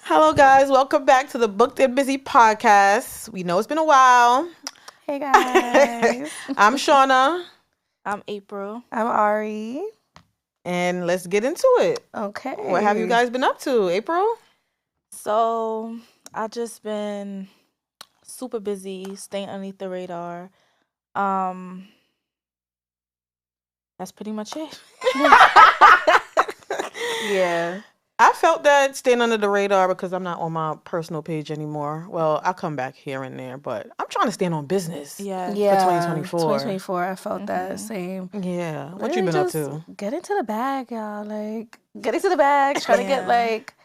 Hello, guys. Welcome back to the Booked and Busy podcast. We know it's been a while. Hey guys. I'm Shauna, I'm April. I'm Ari. and let's get into it. Okay. What have you guys been up to, April? So I just been super busy, staying underneath the radar. That's pretty much it. Yeah. I felt that staying under the radar because I'm not on my personal page anymore. Well, I'll come back here and there, but I'm trying to stand on business. Yeah. Yeah. 2024. 2024. I felt that same. Yeah. What Literally you been up just to? Get into the bag, y'all. Like, get into the bag. Try to get Yeah. like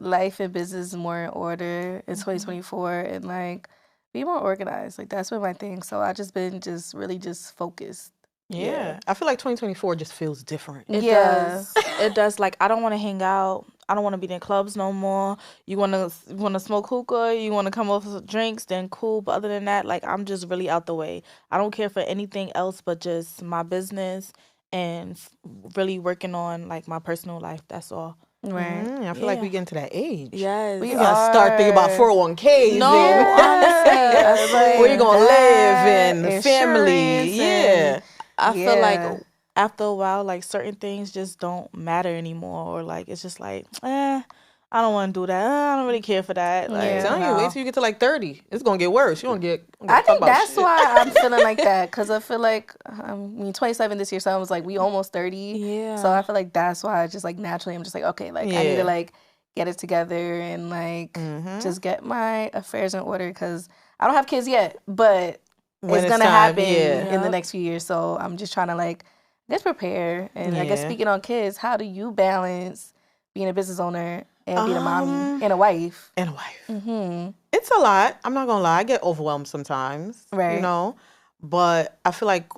life and business more in order in 2024 and like be more organized. Like that's been my thing. So I just been really focused. Yeah. I feel like 2024 just feels different. It Yeah. does. It does. Like, I don't want to hang out. I don't want to be in clubs no more. You want to smoke hookah? You want to come over for drinks? Then cool. But other than that, like, I'm just really out the way. I don't care for anything else but just my business and really working on, like, my personal life. That's all. Right. I feel like we Yeah. getting to that age. Yes. We You gotta start thinking about are. 401ks No, and honestly, where you gonna live that, and family. insurance Yeah. I feel like Yeah. after a while, like certain things just don't matter anymore, or like it's just like, I don't want to do that. I don't really care for that. Like, Yeah. I'm telling you, wait till you get to like 30. It's gonna get worse. You gonna get. I think that's shit. why I'm feeling like that because I feel like I mean 27 this year, so I was like we almost 30. Yeah. So I feel like that's why I just like naturally I'm just like okay, like I need Yeah. to like get it together and like just get my affairs in order because I don't have kids yet, but When it's gonna time, happen yeah. in the Yep. next few years. So I'm just trying to like just prepare. And I guess Yeah. speaking on kids, how do you balance being a business owner and being a mommy and a wife? And a wife. Mm-hmm. It's a lot. I'm not gonna lie. I get overwhelmed sometimes. Right. You know, but I feel like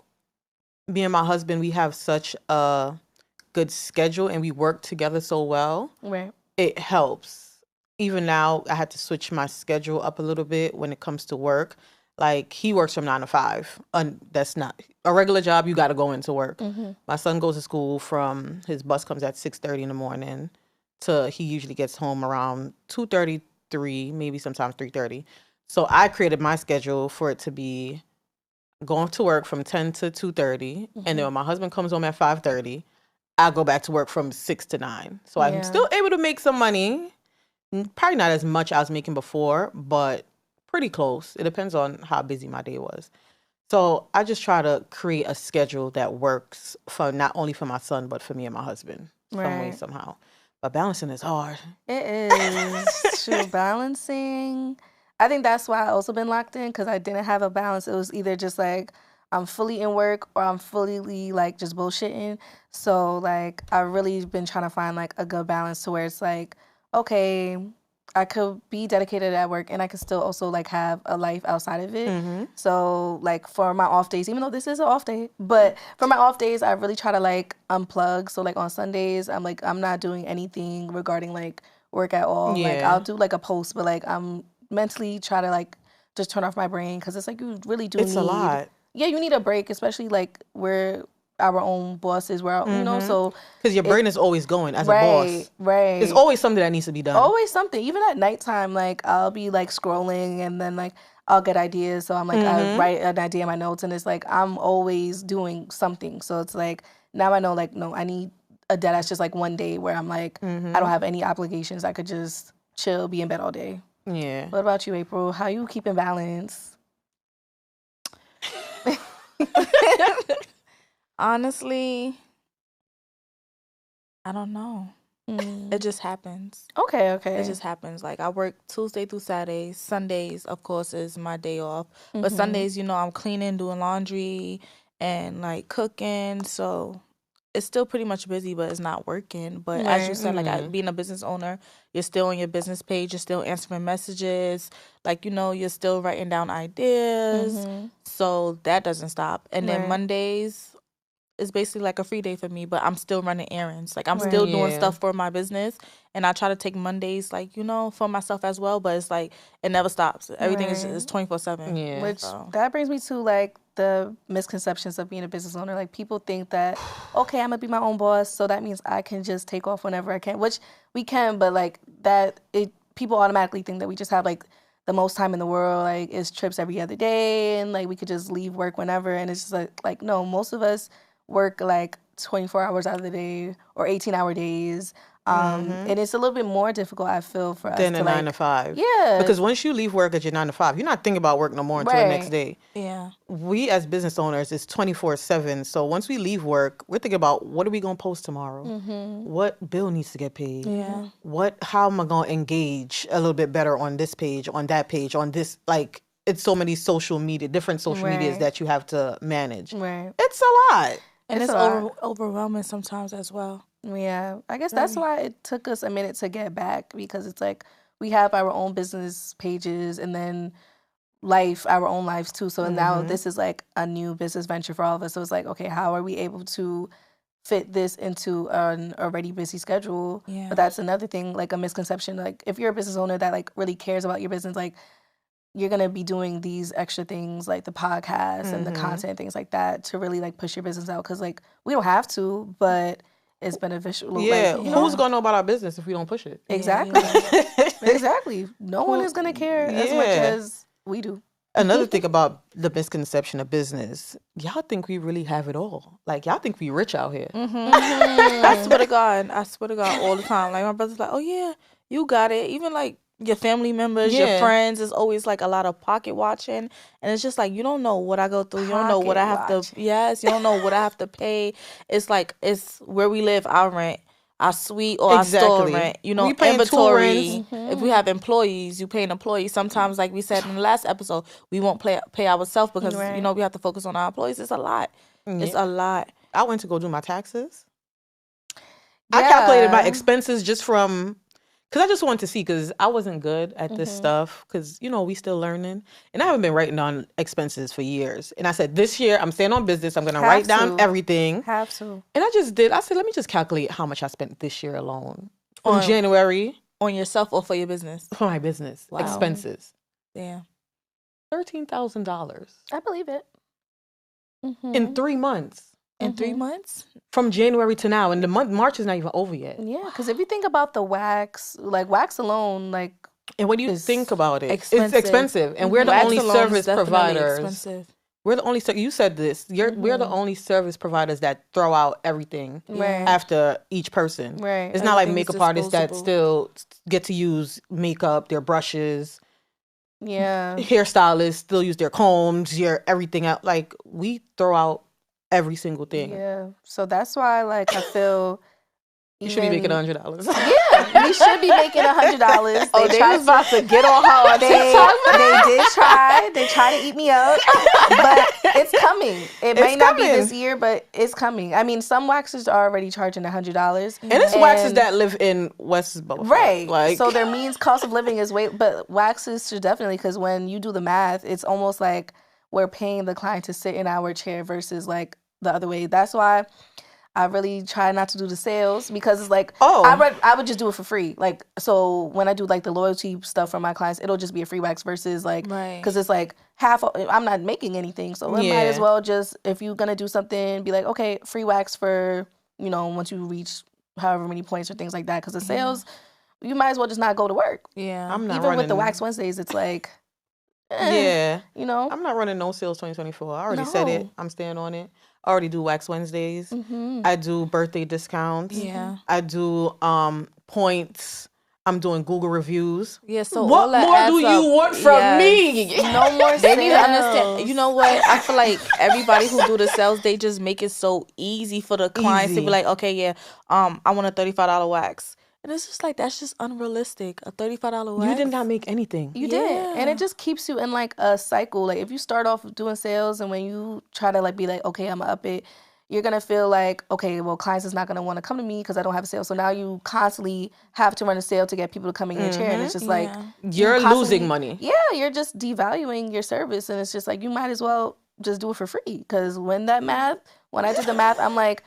me and my husband, we have such a good schedule and we work together so well. Right. It helps. Even now, I had to switch my schedule up a little bit when it comes to work. Like he works from 9 to 5. That's not a regular job. You got to go into work. Mm-hmm. My son goes to school from his bus comes at 6:30 in the morning. To he usually gets home around 2:33, maybe sometimes 3:30. So I created my schedule for it to be going to work from 10 to 2:30, and then when my husband comes home at 5:30, I go back to work from 6 to 9. So Yeah. I'm still able to make some money. Probably not as much I was making before, but pretty close. It depends on how busy my day was. So I just try to create a schedule that works for not only for my son, but for me and my husband some way, Right. somehow. But balancing is hard. It is true balancing. I think that's why I also been locked in because I didn't have a balance. It was either just like I'm fully in work or I'm fully like just bullshitting. So like I really been trying to find like a good balance to where it's like, okay, I could be dedicated at work and I could still also like have a life outside of it. Mm-hmm. So like for my off days, even though this is an off day, but for my off days, I really try to like unplug. So like on Sundays, I'm not doing anything regarding like work at all. Like Yeah. I'll do like a post, but like I'm mentally try to like just turn off my brain because it's like you really do It's need a lot. Yeah, you need a break, especially like we're our own bosses. We're you know so Because your brain is always going as a right, boss. right. There's always something that needs to be done. Always something. Even at nighttime, like I'll be like scrolling and then like I'll get ideas. So I'm like I write an idea in my notes and it's like I'm always doing something. So it's like now I know like no, I need a day that's just like one day where I'm like I don't have any obligations. I could just chill, be in bed all day. Yeah. What about you, April? How you keeping balance? honestly, I don't know. Mm. It just happens. Okay, okay. It just happens. Like I work Tuesday through Saturdays. Sundays, of course, is my day off. Mm-hmm. But Sundays, I'm cleaning, doing laundry, and like cooking. So it's still pretty much busy, but it's not working. But as you Right. said, like being a business owner, you're still on your business page. You're still answering messages. Like you're still writing down ideas. Mm-hmm. So that doesn't stop. And then Right. Mondays is basically like a free day for me, but I'm still running errands. Like I'm Right. still doing Yeah. stuff for my business, and I try to take Mondays like for myself as well. But it's like it never stops. Everything Right. is 24/7. Yeah. Which So. that brings me to like the misconceptions of being a business owner. Like people think that, okay, I'm gonna be my own boss, so that means I can just take off whenever I can, which we can, but like that people automatically think that we just have like the most time in the world, like it's trips every other day, and like we could just leave work whenever. And it's just like no, most of us work like 24 hours out of the day or 18-hour days. And it's a little bit more difficult, I feel, for us Than to a 9 to 5. Yeah. Because once you leave work at your 9 to 5, you're not thinking about work no more until the next Right. day. Yeah. We as business owners is 24/7. So once we leave work, we're thinking about what are we gonna post tomorrow? What bill needs to get paid? Yeah. How am I gonna engage a little bit better on this page, on that page, on this, like it's so many different social medias Right. that you have to manage. Right. It's a lot. And It's it's a lot. overwhelming sometimes as well. Yeah, I guess that's why it took us a minute to get back, because it's like we have our own business pages and then our own lives too. So now this is like a new business venture for all of us. So it's like, okay, how are we able to fit this into an already busy schedule? Yeah. But that's another thing, like a misconception. Like if you're a business owner that like really cares about your business, like you're going to be doing these extra things like the podcast and the content, things like that, to really like push your business out. Because like we don't have to, but it's beneficial. Yeah. Like, Who's gonna know about our business if we don't push it? Exactly. Exactly. No one is going to care as much Yeah. as we do. Another thing about the misconception of business, y'all think we really have it all. Like y'all think we rich out here. I swear to God, all the time. Like my brother's like, oh yeah, you got it. Even like your family members, your Yeah. friends, is always like a lot of pocket watching, and it's just like you don't know what I go through. You don't know what I have Pocket to. Yes, you don't know what I have to pay. It's like it's where we live, our rent, our suite or our store Exactly. rent. You know, We paying two inventory. rents. If we have employees, you pay an employee. Sometimes, like we said in the last episode, we won't pay ourselves because Right. you know we have to focus on our employees. It's a lot. It's a lot. I went to go do my taxes. I calculated my expenses just from, because I just wanted to see, because I wasn't good at this stuff, because, you know, we still learning. And I haven't been writing on expenses for years. And I said, this year, I'm staying on business. I'm going to write down to. everything. Have to. And I just did. I said, let me just calculate how much I spent this year alone. From On- January On yourself or for your business? for my business. Wow. Expenses. Yeah. $13,000 I believe it. in 3 months. In 3 months? From January to now. And the month, March is not even over yet. Yeah, because if you think about the wax, like wax alone, like And when you It's think about it, it's expensive. expensive. And we're the Wax only alone is service definitely providers. expensive. We're the only, you said this, we're the only service providers that throw out everything Right. after each person. Right. It's not like Everything's makeup artists that disposable. still get to use makeup, their brushes, yeah. hairstylists still use their combs, everything out. Like we throw out every single thing. Yeah. So that's why like I feel You should be making $100. Yeah, we should be making $100. Oh, they was about to get on her on They did try. They try to eat me up, but it's coming. It may not be this year, but it's coming. I mean, some waxers are already charging $100, And it's waxes that live in West Buffalo. right. Like, So their means cost of living is way, but waxes should definitely, because when you do the math, it's almost like we're paying the client to sit in our chair versus like the other way. That's why I really try not to do the sales, because it's like, I would just do it for free. Like, so when I do like the loyalty stuff for my clients, it'll just be a free wax versus like, because it's like I'm not making anything. So I might as well just, if you're going to do something, be like, okay, free wax for, you know, once you reach however many points or things like that. Because the sales, you might as well just not go to work. Yeah. I'm not Even running, with the Wax Wednesdays, it's like, you know. I'm not running no sales 2024. I already said it. I'm staying on it. I already do Wax Wednesdays. I do birthday discounts. Yeah. I do points. I'm doing Google reviews. Yeah, so what all that more adds do up. you want from Yes. me? No more They need to sales. understand. You know what? I feel like everybody who do the sales, they just make it so easy for the clients to be Easy. like, okay, yeah, I want a $35 wax. And it's just like, that's just unrealistic. A $35 wax. You did not make anything. You did. And it just keeps you in like a cycle. Like if you start off doing sales and when you try to like be like, okay, I'm gonna up it, you're gonna feel like, okay, well, clients is not gonna want to come to me because I don't have a sale. So now you constantly have to run a sale to get people to come in your chair. And it's just like You're you constantly- losing money. Yeah, you're just devaluing your service. And it's just like you might as well just do it for free. Because when I did the math, I'm like,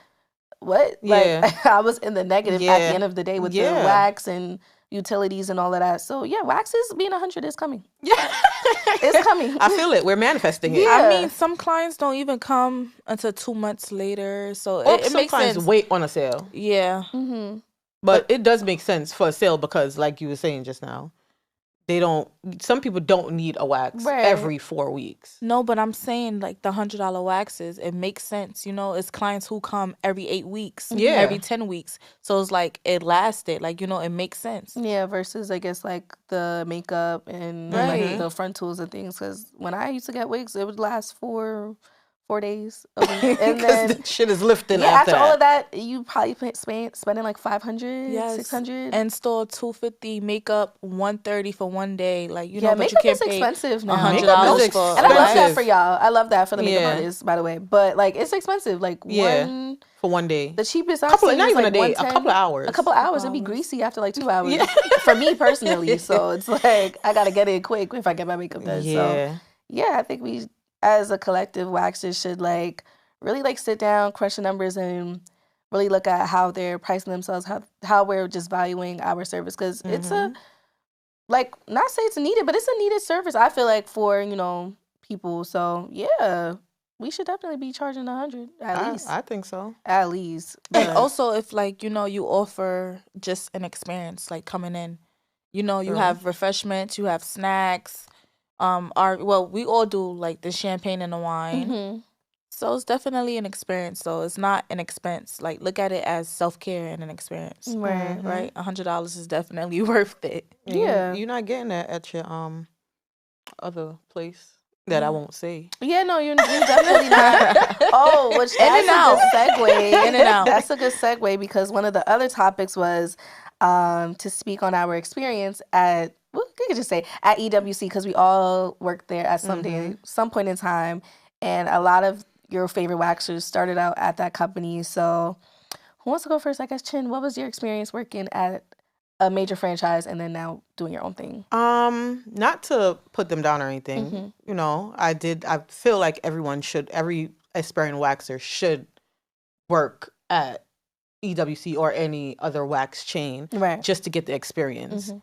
what? Yeah. Like I was in the negative at the Yeah. end of the day with the Yeah. wax and utilities and all of that. So yeah, waxes being 100 is coming. Yeah. It's coming. I feel it. We're manifesting it. Yeah. I mean, some clients don't even come until 2 months later. So Or it makes sometimes sense. wait on a sale. Yeah. Mm-hmm. But it does make sense for a sale because, like you were saying just now, some people don't need a wax Right. every 4 weeks. No, but I'm saying like the $100 waxes, it makes sense. You know, it's clients who come every 8 weeks, Yeah. every 10 weeks. So it's like it lasted. Like, you know, it makes sense. Yeah, versus I guess like the makeup and Right. like the frontals and things. Because when I used to get wigs, it would last for 4 days a week, and Because then the shit is lifting yeah, after after all that. of that, you probably spending like 500, Yes. 600. And store $250, makeup $130 for one day. Like, you know, yeah, but you makeup can't is pay expensive now. $100 Makeup is for And I love that expensive. for y'all. I love that for the makeup Yeah. artists, by the way. But like, it's expensive. Like Yeah. For one day. the cheapest I've Couple, seen not is even like a day, a 110. couple of hours. A couple hours. It'd be hours. greasy after like 2 hours. Yeah. For me personally. So it's like I gotta get it quick if I get my makeup done. So Yeah. yeah, I think we as a collective waxers should like really like sit down, crunch the numbers, and really look at how they're pricing themselves, how we're just valuing our service, because it's a like, not say it's needed, but it's a needed service, I feel like, for people. So yeah, we should definitely be charging 100 at least. I think so. At least. And But also, if like, you know, you offer just an experience, like coming in, you know, you True. have refreshments, you have snacks. We all do like the champagne and the wine. mhm. So it's definitely an experience. So it's not an expense. Like, look at it as self-care and an experience. Right. Right? $100 is definitely worth it. And you- Yeah. You're not getting that at your other place that I won't say. Yeah, no, you're definitely not. Oh, which In and out. that's a good segue. In and out. That's a good segue, because one of the other topics was to speak on our experience at, well, you could just say at EWC, because we all worked there at some point in time, and a lot of your favorite waxers started out at that company. So who wants to go first? I guess Chin, what was your experience working at a major franchise and then now doing your own thing? Not to put them down or anything. Mhm. You know, I feel like every aspiring waxer should work at EWC or any other wax chain Right. just to get the experience. Mhm.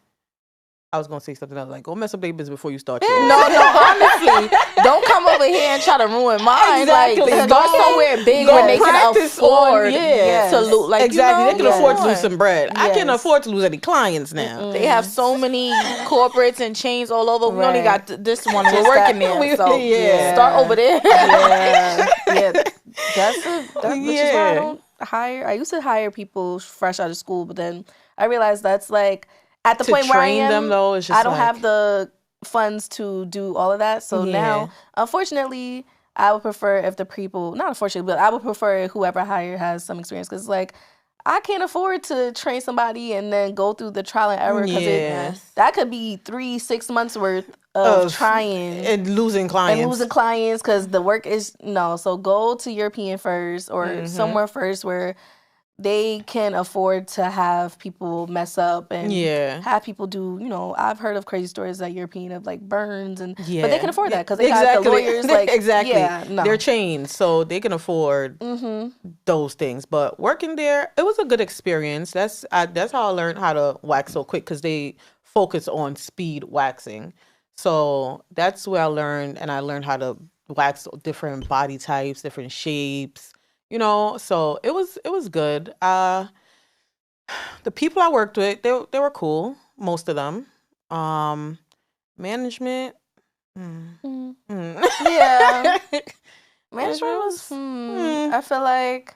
I was gonna say something else like, go mess up their business before you start No, yours. honestly, don't come over here and try to ruin mine. Exactly. Like, Go- start somewhere big go when they can practice afford on- yeah. to lose. Like, exactly. you know, They can Yes. afford to lose some bread. I can't Yes. afford to lose any clients now. They have so many corporates and chains all over. We only Right. got this one. We're Just working that- there. So Yeah. start over there. Yeah, yeah. Which is why I Yeah. don't hire. I used to hire people fresh out of school, but then I realized that's like at the To point where I train am, them, though, it's just I don't like- have the funds to do all of that. So Yeah. now, unfortunately, I would prefer if the people, not unfortunately, but I would prefer whoever I hire has some experience, because like I can't afford to train somebody and then go through the trial and error, because Yes. that could be 3-6 months worth of trying and losing clients. and losing clients, because the work is no. So go to European first, or somewhere first where they can afford to have people mess up and Yeah. have people do. I've heard of crazy stories at European of like burns, and Yeah. but they can afford that because they have the lawyers. Like exactly. yeah, no. They're chained, so they can afford those things. But working there, it was a good experience. That's how I learned how to wax so quick, because they focus on speed waxing. So that's where I learned, and I learned how to wax different body types, different shapes. So it was good. The people I worked with, they were cool, most of them. Management. Yeah. Management was. I feel like,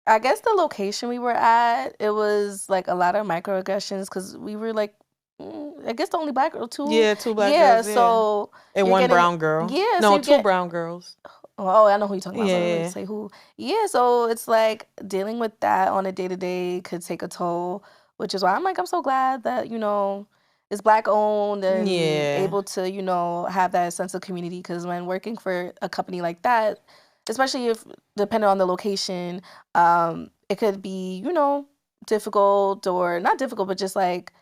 I guess the location we were at, it was like a lot of microaggressions, because we were like, I guess the only black girl, two. Yeah, two black yeah, girls. Yeah. so And you're one getting- brown girl. Yeah, so No, you two get- brown girls. Oh, I know who you're talking about. So I don't Yeah. really say who. Yeah, so it's like dealing with that on a day-to-day could take a toll, which is why I'm so glad that, it's black owned and Yeah. able to, have that sense of community, because when working for a company like that, especially if depending on the location, it could be, difficult, or not difficult, but just like,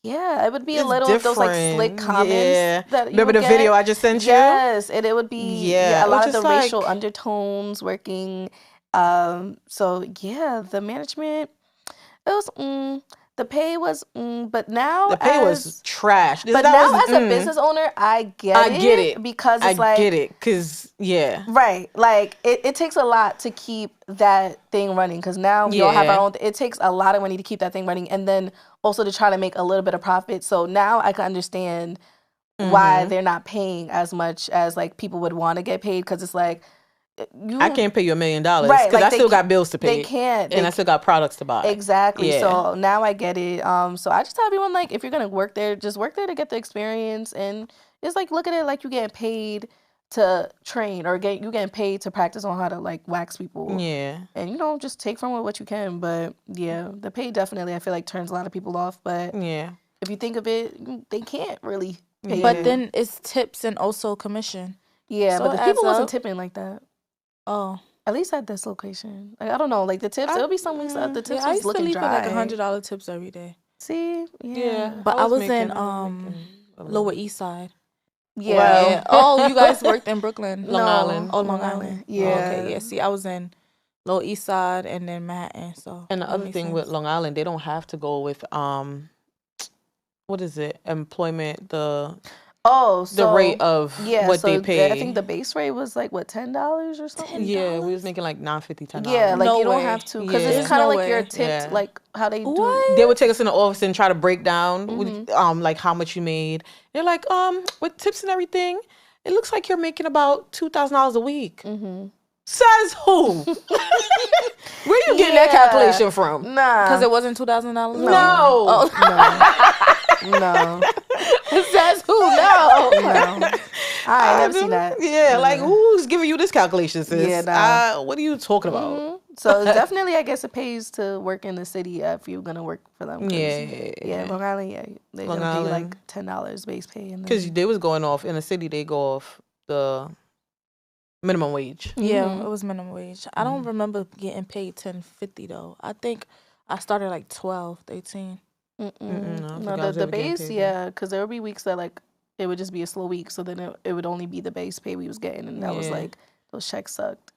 yeah, it would be a It's little of those like slick different. comments Yeah. that you Remember would the get. video I just sent you? Yes, and it would be Yeah, a lot of which the is racial like- undertones working. So yeah, the management, it was The pay was, but now The pay was trash. But That now was, as a business owner, I get it because it's I get it because right. Like it takes a lot to keep that thing running because now we all have our own. It takes a lot of money to keep that thing running, and then also to try to make a little bit of profit. So now I can understand why they're not paying as much as like people would want to get paid because it's like. I can't pay you $1 million because like, I still got bills to pay. They can't, and I still got products to buy. Exactly. Yeah. So now I get it. So I just tell everyone like, if you're gonna work there, just work there to get the experience, and it's like look at it like you getting paid to train or you getting paid to practice on how to like wax people. Yeah. And just take from it what you can. But yeah, the pay definitely I feel like turns a lot of people off. But yeah, if you think of it, they can't really pay. But then it's tips and also commission. Yeah, So but the it people adds wasn't up. tipping like that. Oh, At least at this location. Like, I don't know. Like the tips, it'll be some weeks that the tips I was used to looking leave dry. with like $100 tips every day. See, yeah, But I was in making a little- Lower East Side. yeah. Well, Yeah. Oh, you guys worked in Brooklyn, Long Island. Oh, Long Island. Yeah. Oh, okay. Yeah. See, I was in Lower East Side and then Manhattan. So And the that other makes thing with sense. Long Island, they don't have to go with what is it? Employment, the rate of what they pay. I think the base rate was like what $10 or something. Yeah, we was making like $9.50, $10. Yeah, like No you don't way. have to because Yeah. it's kind of No like you're way. tipped, Yeah. like how they do. What? They would take us in the office and try to break down with, like how much you made. They're like, with tips and everything, it looks like you're making about $2,000 a week. Says who? Where you getting that Yeah. calculation from? Nah, Because it wasn't $2,000. No. no, Says who? No. no. I never seen that. Yeah, like who's giving you this calculation, sis? Yeah, nah. What are you talking about? So definitely, I guess it pays to work in the city if you're gonna work for them. 'cause, Yeah. Long Island, yeah, they're Long gonna pay Island. like $10 base pay, and then Because they was going off in the city, they go off the minimum wage. Yeah, it was minimum wage. I don't remember getting paid $10.50 though. I think I started like 12, 13. I no, forgot I the was ever getting base, paid yeah, because there would be weeks that like it would just be a slow week, so then it would only be the base pay we was getting, and that was Yeah. like those checks sucked.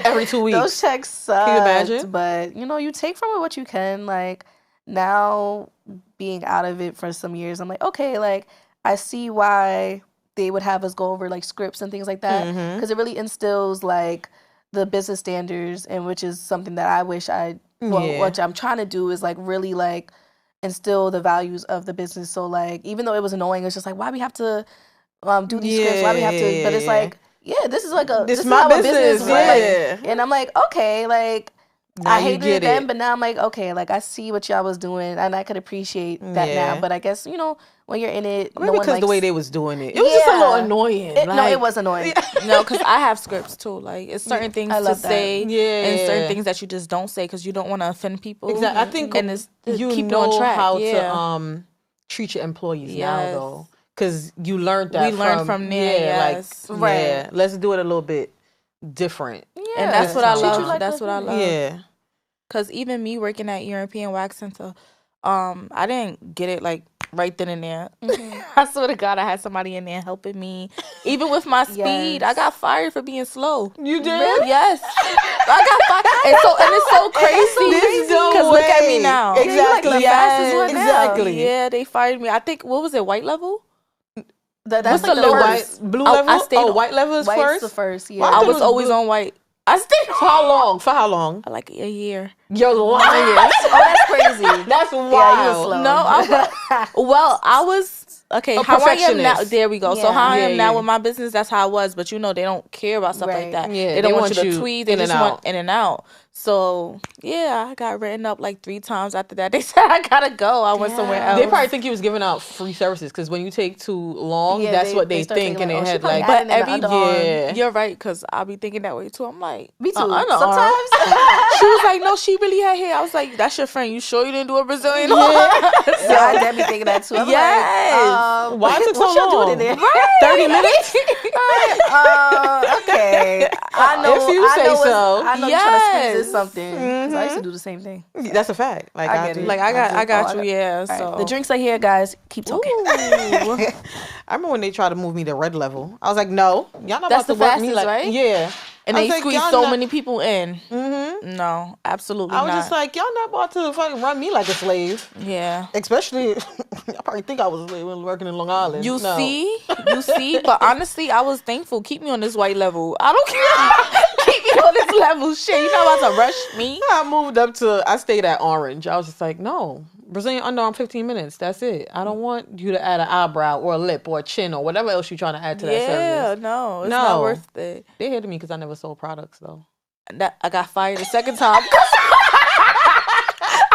Every 2 weeks. Those checks sucked. you imagine? But you take from it what you can. Like now, being out of it for some years, I'm like, okay, like I see why they would have us go over like scripts and things like that because it really instills like the business standards, and which is something that I wish what I'm trying to do is like really like instill the values of the business. So like even though it was annoying, it's just like why we have to do these scripts, why we have to, but it's like this is like this is my how a business, runs. yeah. And I'm like, okay, like Now I you hated get it then, it. but now I'm like, okay, like I see what y'all was doing, and I could appreciate that Yeah. now. But I guess when you're in it, Maybe no one because the likes- way they was doing it. It was just a little Yeah. annoying. no, it was annoying. No, because I have scripts too. Like it's certain things I to love that. say, and Yeah. certain things that you just don't say because you don't want to offend people. Exactly. I think and it's you keep know you on track. how yeah. to treat your employees now, Yes. though. Because you learned that We learned from there, Yeah, yes. like, Right. yeah, let's do it a little bit different. And that's what I Treat you love. like That's what I love. Yeah. Cause even me working at European Wax Center, I didn't get it like right then and there. I swear to God, I had somebody in there helping me. Even with my speed, I Yes. got fired for being slow. You did? Yes, I got fired. And it's so crazy. There's no Cause look at me way. now. Yeah, you like the Exactly. fastest one now. Exactly. Yeah, they fired me. I think what was it, white level? That's What's like the the lowest? first. Blue I level? stayed on- white level is White's first? the first. Yeah. Why I thought it was was always blue. on white. I stayed For how long? For how long? on like a year. You're lying. Oh, that's crazy. That's Yeah, you was wild. slow. No, I was okay. A How I am now, perfectionist. there we go. So Yeah. how I am Yeah, now yeah. with my business, that's how I was. But they don't care about stuff Right. like that. Yeah, they don't they want you want to you tweet. They in just and want out. in and out. So yeah, I got written up like 3 times after that. They said I gotta go. I went somewhere else. They probably think you was giving out free services because when you take too long, Yeah, that's what they they start think thinking in their like, oh, she head. probably Like, had But it in the every underarm. yeah. you're right, because I'll be thinking that way too. I'm like, Me too. underarm. Sometimes. She was like, no, she really had hair. I was like, that's your friend. You sure you didn't do a Brazilian? Yeah, I definitely thinking that too. I'm Yes. like, why it took so what y'all doing long? in there? 30 minutes? Okay. I know. If you I say know so. I know you're trying to squeeze in Yes. something. 'Cause I used to do the same thing. That's a fact. Like, I get it. Like I got you. Yeah. All right, So the drinks are here, guys. Keep talking. Ooh. I remember when they tried to move me to red level. I was like, no, y'all not That's about to the work me fastest, like right? Yeah. and I they was like, squeeze y'all so not- many people in. Mm-hmm. No, absolutely I was not. just like, y'all not about to fucking run me like a slave. Yeah. Especially, I probably think I was a slave when working in Long Island. You No. see, but honestly, I was thankful. Keep me on this white level. I don't care. Keep me on this level. Shit, you not about to rush me. I moved up to, I stayed at Orange. I was just like, no, Brazilian underarm 15 minutes. That's it. I don't want you to add an eyebrow or a lip or a chin or whatever else you're trying to add to that Yeah, service. no, it's No. not worth it. They hated me because I never sold products though. I got fired the second time.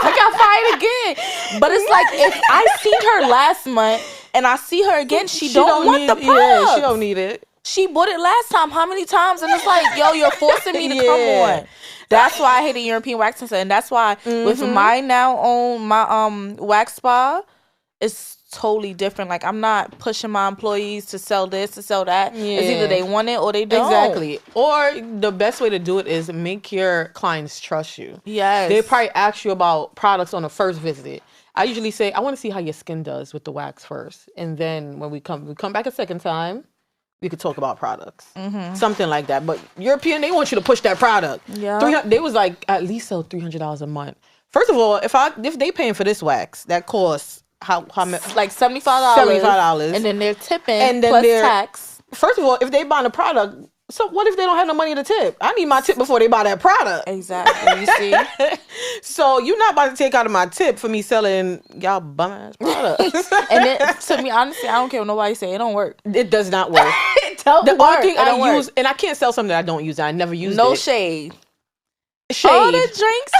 I got fired again. But it's like if I seen her last month and I see her again, she don't want the product. Yeah, she don't need it. She bought it last time. How many times? And it's like, yo, you're forcing me to come Yeah. on. That's why I hate the European waxing center. And that's why with my now own my wax spa, it's totally different. Like I'm not pushing my employees to sell this, to sell that. It's Yeah. either they want it or they don't. Exactly. Or the best way to do it is make your clients trust you. Yes. They probably ask you about products on the first visit. I usually say, I want to see how your skin does with the wax first. And then when we come back a second time, we could talk about products. Something like that. But European, they want you to push that product. Yeah. They was like, at least sell $300 a month. First of all, if they paying for this wax, that costs how much? like $75. $75. And then they're tipping And then plus they're- tax. First of all, if they buying a product, so what if they don't have no money to tip? I need my tip before they buy that product. Exactly. You see? So you're not about to take out of my tip for me selling y'all bum ass products. And then to me, honestly, I don't care what nobody say. It don't work. It does not work. It don't The work. only thing It don't I work. use, and I can't sell something that I don't use. I never use No it. shade. Shade. All the drinks.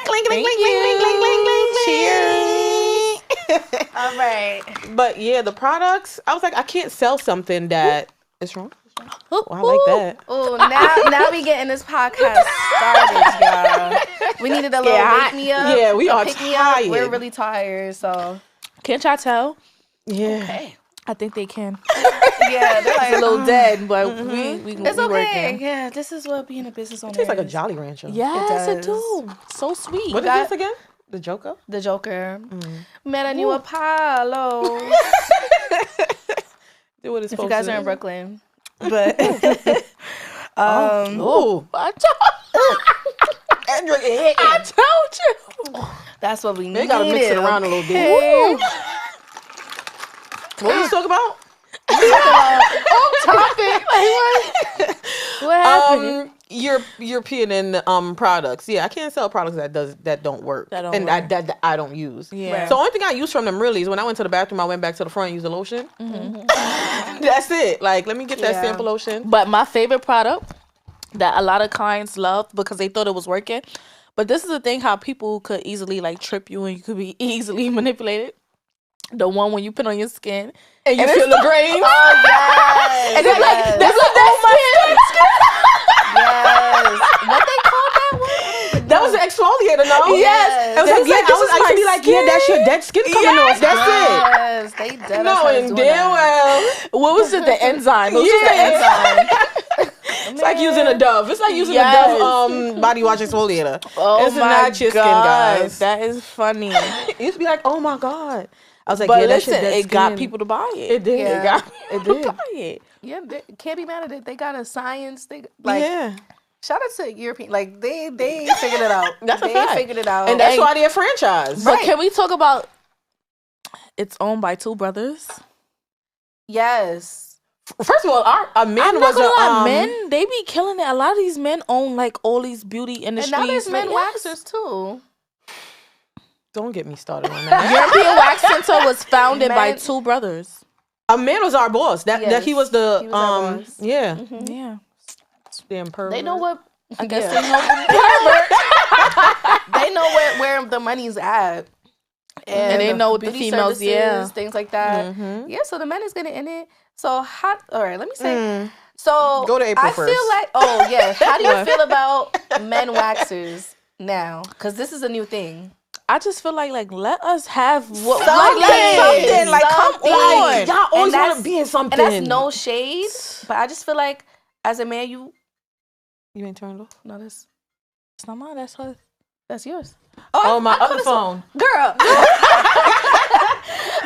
Clink, clink, Thank clink, clink, clink, clink, clink, clink. Cheers. All right. But yeah, the products, I was like, I can't sell something that is wrong. Oh, I like that. Oh, now we getting this podcast started, y'all. We needed a little hot. wake me up. Yeah, we a are pick me up. We're tired. really tired, so Can't y'all tell? Yeah. I think they can. yeah, they're like It's a little dead, but we It's we okay. working. Yeah, this is what being a business owner Tastes like a is. Jolly Rancher. Yes, it does. do. So sweet. What is Got- this again? The Joker? The Joker. Man, I knew Apollo. Do what it's If supposed you guys to are in do. Brooklyn. But Oh. I told you. that's what we need. They gotta mix it around a little bit. Okay. Woo. What were you talking about? What happened? European and products. Yeah, I can't sell products that don't work. That don't and work. that I don't use. Yeah. Right. So only thing I use from them really is when I went to the bathroom, I went back to the front and used the lotion. That's it. Like, let me get that Yeah. sample lotion. But my favorite product that a lot of clients love because they thought it was working. But this is the thing how people could easily like trip you and you could be easily manipulated. The one when you put on your skin And you And feel it's- the grain. Yes. and it's like yes. that's like oh my Yes. What they call that one? That was an exfoliator, no? Yes. I was They like, was yeah, like, I this was is I used to my be like, yeah, that's your dead skin coming off. That's Yes. They it. dead No, and damn well. what was it? The enzyme. It was just the Yeah. enzyme. It's like using a Dove. It's like using Yes. a Dove body wash exfoliator. Oh It's my not your skin, God, guys. that is funny. It used to be like, oh my God. I was like, But yeah, that's listen, your dead it got skin. people to buy it. It did. Yeah. It got It people did. to buy it. Yeah, they can't be mad at it. They got a science. They like Yeah. shout out to European. Like they figured it out. That's a they fact. figured it out. And that's Hey. why they're a franchise. But can we talk about? It's owned by two brothers. yes. First of all, a man I'm not was gonna a lie, men they be killing it. A lot of these men own like all these beauty industries. And now there's men Like, waxers too. Don't get me started on that. European Wax Center was founded by Men- two brothers. A man was our boss. That he was Yes, the he was our boss. yeah. Yeah, Damn pervert. They know what. I guess Yeah. they know. They know where the money's at. And they know what the beauty females, services, yeah. things like that. Mhm. Yeah, so the men is gonna in it. So how? All right, let me say. So Go to April I 1st. feel like, oh yeah. How do you feel about men waxers now? Because this is a new thing. I just feel like let us have what Something. something. Like come Something. on. Y'all always And want that's- to be in something. And that's no shade, but I just feel like as a man, You ain't turned off. know this. It's not mine. That's her. That's yours. Oh, my I other could've phone. Girl.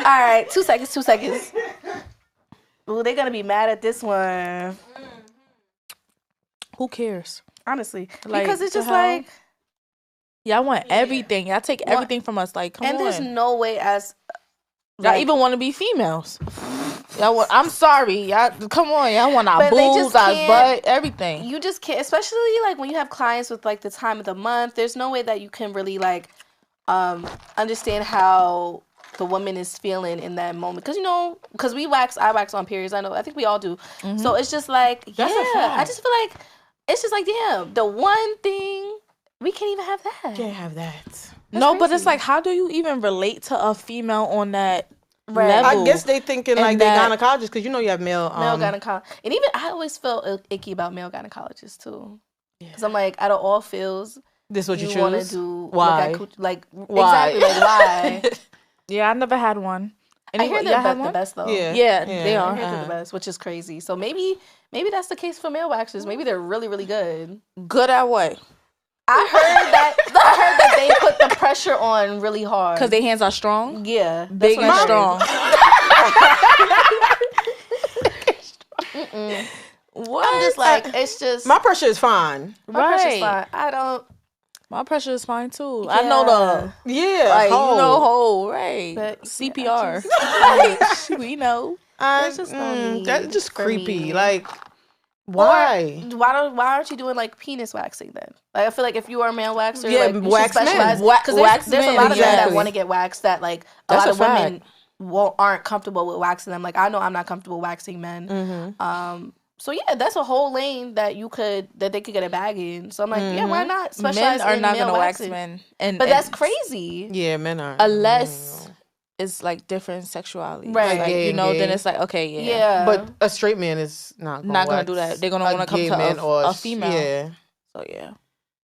All right, 2 seconds. Ooh, they're gonna be mad at this one. Who cares? Honestly, Like, because it's the just hell? like, Y'all want everything. Y'all take everything from us. Like, come and on. there's no way as Y'all even want to be females. Y'all want, I'm sorry. Y'all, come on. Y'all want our But they boobs, just our can't- butt, everything. you just can't, especially like when you have clients with like the time of the month. There's no way that you can really like understand how the woman is feeling in that moment, because because I wax on periods. I think we all do. So it's just like, That's a I fact. just feel like it's just like, damn, the one thing we can't even have that. Can't have that. No, but it's crazy. like, how do you even relate to a female on that Right. level? I guess they thinking And like they're that- gynecologists, because you have male Male gynecologist, and even I always felt icky about male gynecologists too, because I'm like, out of all fields, This what you want to choose? do Why? Why? Exactly, like why? Yeah, I never had one. I hear y'all they're have the one? best though. Yeah, they I are. hear they're the best, which is crazy. So maybe that's the case for male waxers. Maybe they're really, really good. Good at what? I heard that they put the pressure on really hard. Because their hands are strong? yeah, that's Big what and I heard. strong. What? I'm just like, it's just My pressure is fine. my pressure's Right. fine. I don't. My pressure is fine too. I know the Yeah, like hoe. whole right But CPR. We know. It's just no need That's just for creepy. me. Like, why? Why aren't you doing like penis waxing then? Like, I feel like if you are a male waxer, Yeah, like, you wax should men. specialize. Because Wax there's a men, lot of men that exactly. want to get waxed that like a That's lot a of women aren't comfortable with waxing them. Like, I know I'm not comfortable waxing men. Mm-hmm. So yeah, that's a whole lane that they could get a bag in. So I'm like, yeah, why not specialize Men are in not male gonna wax waxing? men, But that's crazy. Yeah, men are. unless it's like different sexuality. Right. Like, Gay you and know, gay. then it's like, okay, yeah. Yeah. But a straight man is not Not gonna do that. They're gonna wanna come to a female. Yeah. So yeah.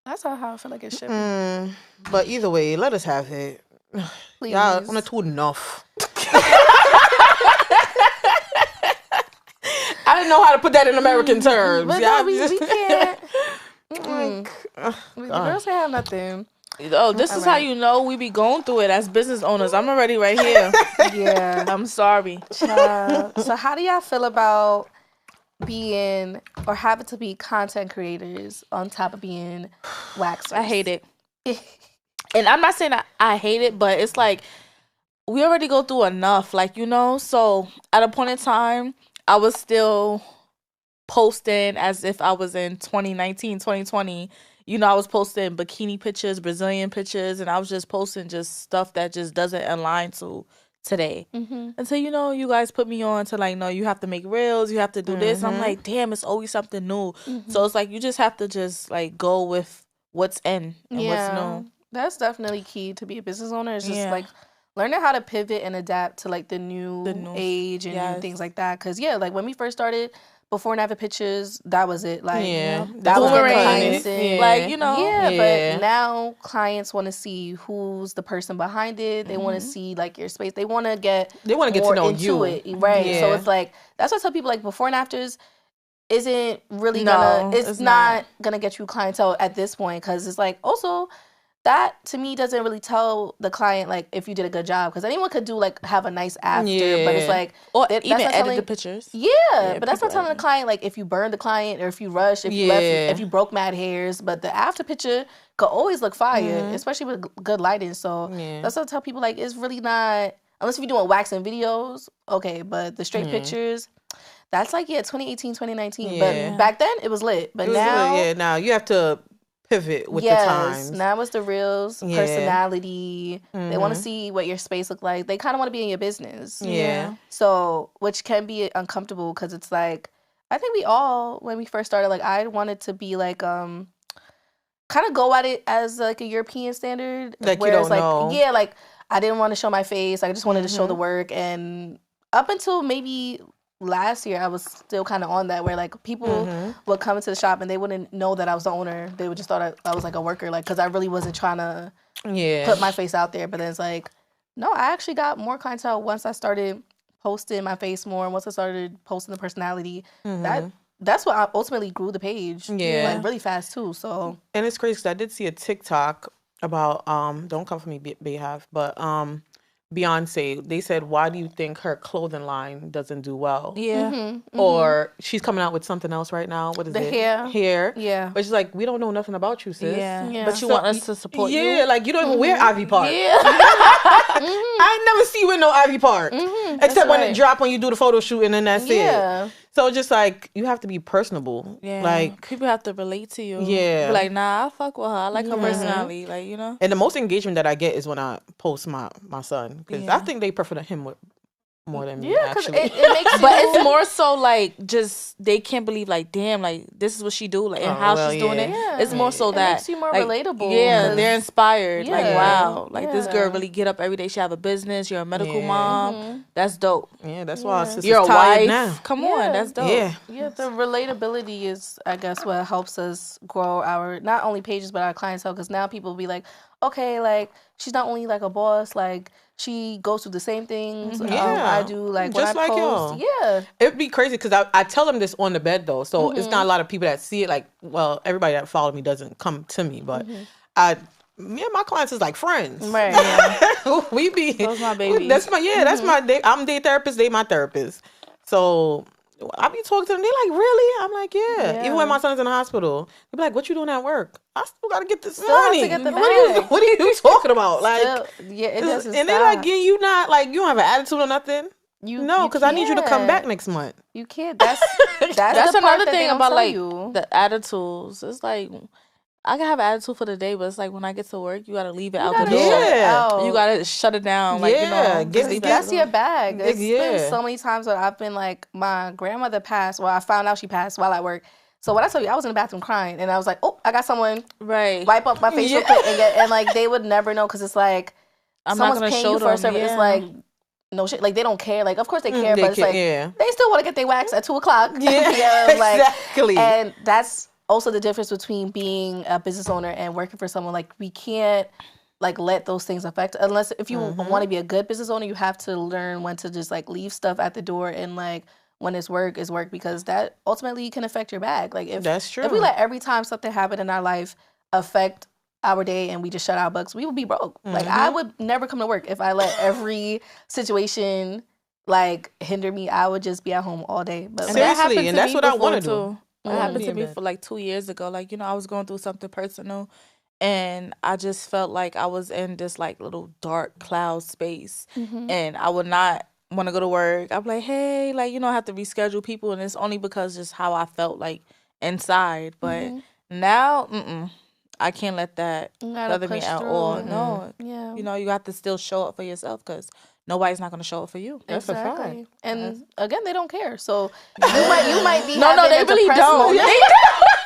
That's how I feel like it should be. But either way, let us have it. Please. Y'all on a too enough. I didn't know how to put that in American terms. But Y'all no, we just- can't. Like, The girls can't have nothing. Oh, this is how you know we be going through it as business owners. I'm already right here. Yeah. I'm sorry. So how do y'all feel about being or having to be content creators on top of being waxers? I hate it. And I'm not saying I hate it, but it's like we already go through enough, like, so at a point in time I was still posting as if I was in 2019, 2020. I was posting bikini pictures, Brazilian pictures, and I was just posting just stuff that just doesn't align to today. Until, you guys put me on to like, no, you have to make reels, you have to do this. I'm like, damn, it's always something new. So it's like, you just have to just like go with what's in and what's new. That's definitely key to be a business owner. It's just Yeah. like learning how to pivot and adapt to like the new age and yes. things like that. Because like when we first started, before and after pictures, that was it. Like Yeah. that was what the Boomerang. clients did. Like, Yeah, Yeah. but now clients want to see who's the person behind it. They want to see like your space. They want to get to more know into you. it, right? So Yeah. it's like that's why I tell people like before and afters isn't really No, gonna. It's it's not not. gonna get you clientele at this point because it's like also that to me doesn't really tell the client like if you did a good job because anyone could do like have a nice after, but it's Yeah. like Or that's even not edit telling- the pictures. but that's people not telling the edit. client like if you burned the client or if you rushed, if you left, Yeah. if you broke mad hairs. But the after picture could always look fire, especially with good lighting. So Yeah. that's what I tell people like it's really not unless if you're doing waxing videos, okay. But the straight pictures, that's like 2018, 2019. Yeah. But back then it was lit. But It was now, really- now you have to pivot with the times. now it's the reels, Yeah. personality. They want to see what your space look like. They kind of want to be in your business. Yeah. So, which can be uncomfortable because it's like, I think we all, when we first started, like, I wanted to be like, kind of go at it as like a European standard. Like, you whereas, don't know. Yeah, like, I didn't want to show my face. I just wanted to show the work. And up until maybe last year, I was still kind of on that where like people would come into the shop and they wouldn't know that I was the owner. They would just thought I was like a worker, like, because I really wasn't trying to put my face out there. But then it's like, no, I actually got more clientele once I started posting my face more and once I started posting the personality. That's what ultimately grew the page. Yeah. Like really fast too. So And it's crazy because I did see a TikTok about don't come for me, Beehive, but Beyonce, they said, why do you think her clothing line doesn't do well? Yeah. Or she's coming out with something else right now. What is The it? hair. Hair. Yeah. But she's like, we don't know nothing about you, sis. Yeah. Yeah. But you So- want us to support you? Yeah, like you don't even wear Ivy Park. Yeah. I never see you in no Ivy Park. Except when it right. drop when you do the photo shoot and then that's Yeah. it. So just like you have to be personable. Yeah. Like, people have to relate to you. Yeah. Be like, nah, I fuck with her. I like her personality. Like, you know? and the most engagement that I get is when I post my son. Because Yeah. I think they prefer him with more than me, Yeah, because actually. it makes you. But it's more so like just they can't believe like damn like this is what she do like and Oh, how well, she's doing it. yeah. It's more so It that makes you more like, relatable, Yeah, 'cause- they're inspired. Like Yeah. wow, like this girl Yeah. really get up every day. She have a business. You're a medical Yeah. mom. That's dope. yeah, that's why our sister's You're a tired wife. now. Come Yeah. on, that's dope. Yeah. Yeah, the relatability is, I guess, what helps us grow our not only pages but our clientele. Because now people will be like, okay, like she's not only like a boss, like she goes through the same things Yeah. I do. Like Just when I like post, y'all. yeah, It'd be crazy because I tell them this on the bed though, so it's not a lot of people that see it. Like, well, everybody that follow me doesn't come to me, but me and my clients is like friends. right. Yeah. We be Those my babies. That's my that's my I'm their therapist, they my therapist. So I be talking to them. They like, really? I'm like, yeah. Even when my son's in the hospital, they be like, what you doing at work? I still gotta get this Still have to money. get the what are you talking about? Like, Still, yeah, it doesn't and they stop. like, yeah, you not like you don't have an attitude or nothing. No, because I need you to come back can't. next month. You can't. That's That's the part another that they thing don't about tell like you. the attitudes. It's like I can have an attitude for the day, but it's like when I get to work, you gotta leave it out the gotta door. shut it Yeah. out. You gotta shut it down. Like Yeah, you know, get- just leave it That's out the your door. bag. It's Yeah. been so many times where I've been like, my grandmother passed. Well, I found out she passed while at work. So when I tell you, I was in the bathroom crying, and I was like, oh, I got someone Right. wipe up my face real Yeah. quick, and like they would never know because it's like I'm not someone's gonna paying show you for a them. service. Yeah. It's like no shit. Like they don't care. Like of course they care, They but it's care, like yeah. they still want to get their wax at 2:00. Yeah, like, exactly. And that's also the difference between being a business owner and working for someone. Like we can't like let those things affect unless if you want to be a good business owner, you have to learn when to just like leave stuff at the door and like when it's work because that ultimately can affect your bag. Like if That's true. if we let every time something happen in our life affect our day and we just shut our books, we would be broke. Like I would never come to work if I let every situation like hinder me. I would just be at home all day. But And Seriously, that happened and to that's me what I before, wanna do. too. That happened be to in me bed. for like 2 years ago. Like, you know, I was going through something personal and I just felt like I was in this like little dark cloud space and I would not want to go to work. I'm like, hey, like, you know, I have to reschedule people and it's only because just how I felt like inside. But now, I can't let that You gotta bother me push at through. all. No, yeah. you know, you have to still show up for yourself because nobody's not going to show up for you. That's a fact. Exactly. And again, they don't care. So you might be No, having they a really depressed don't. moment.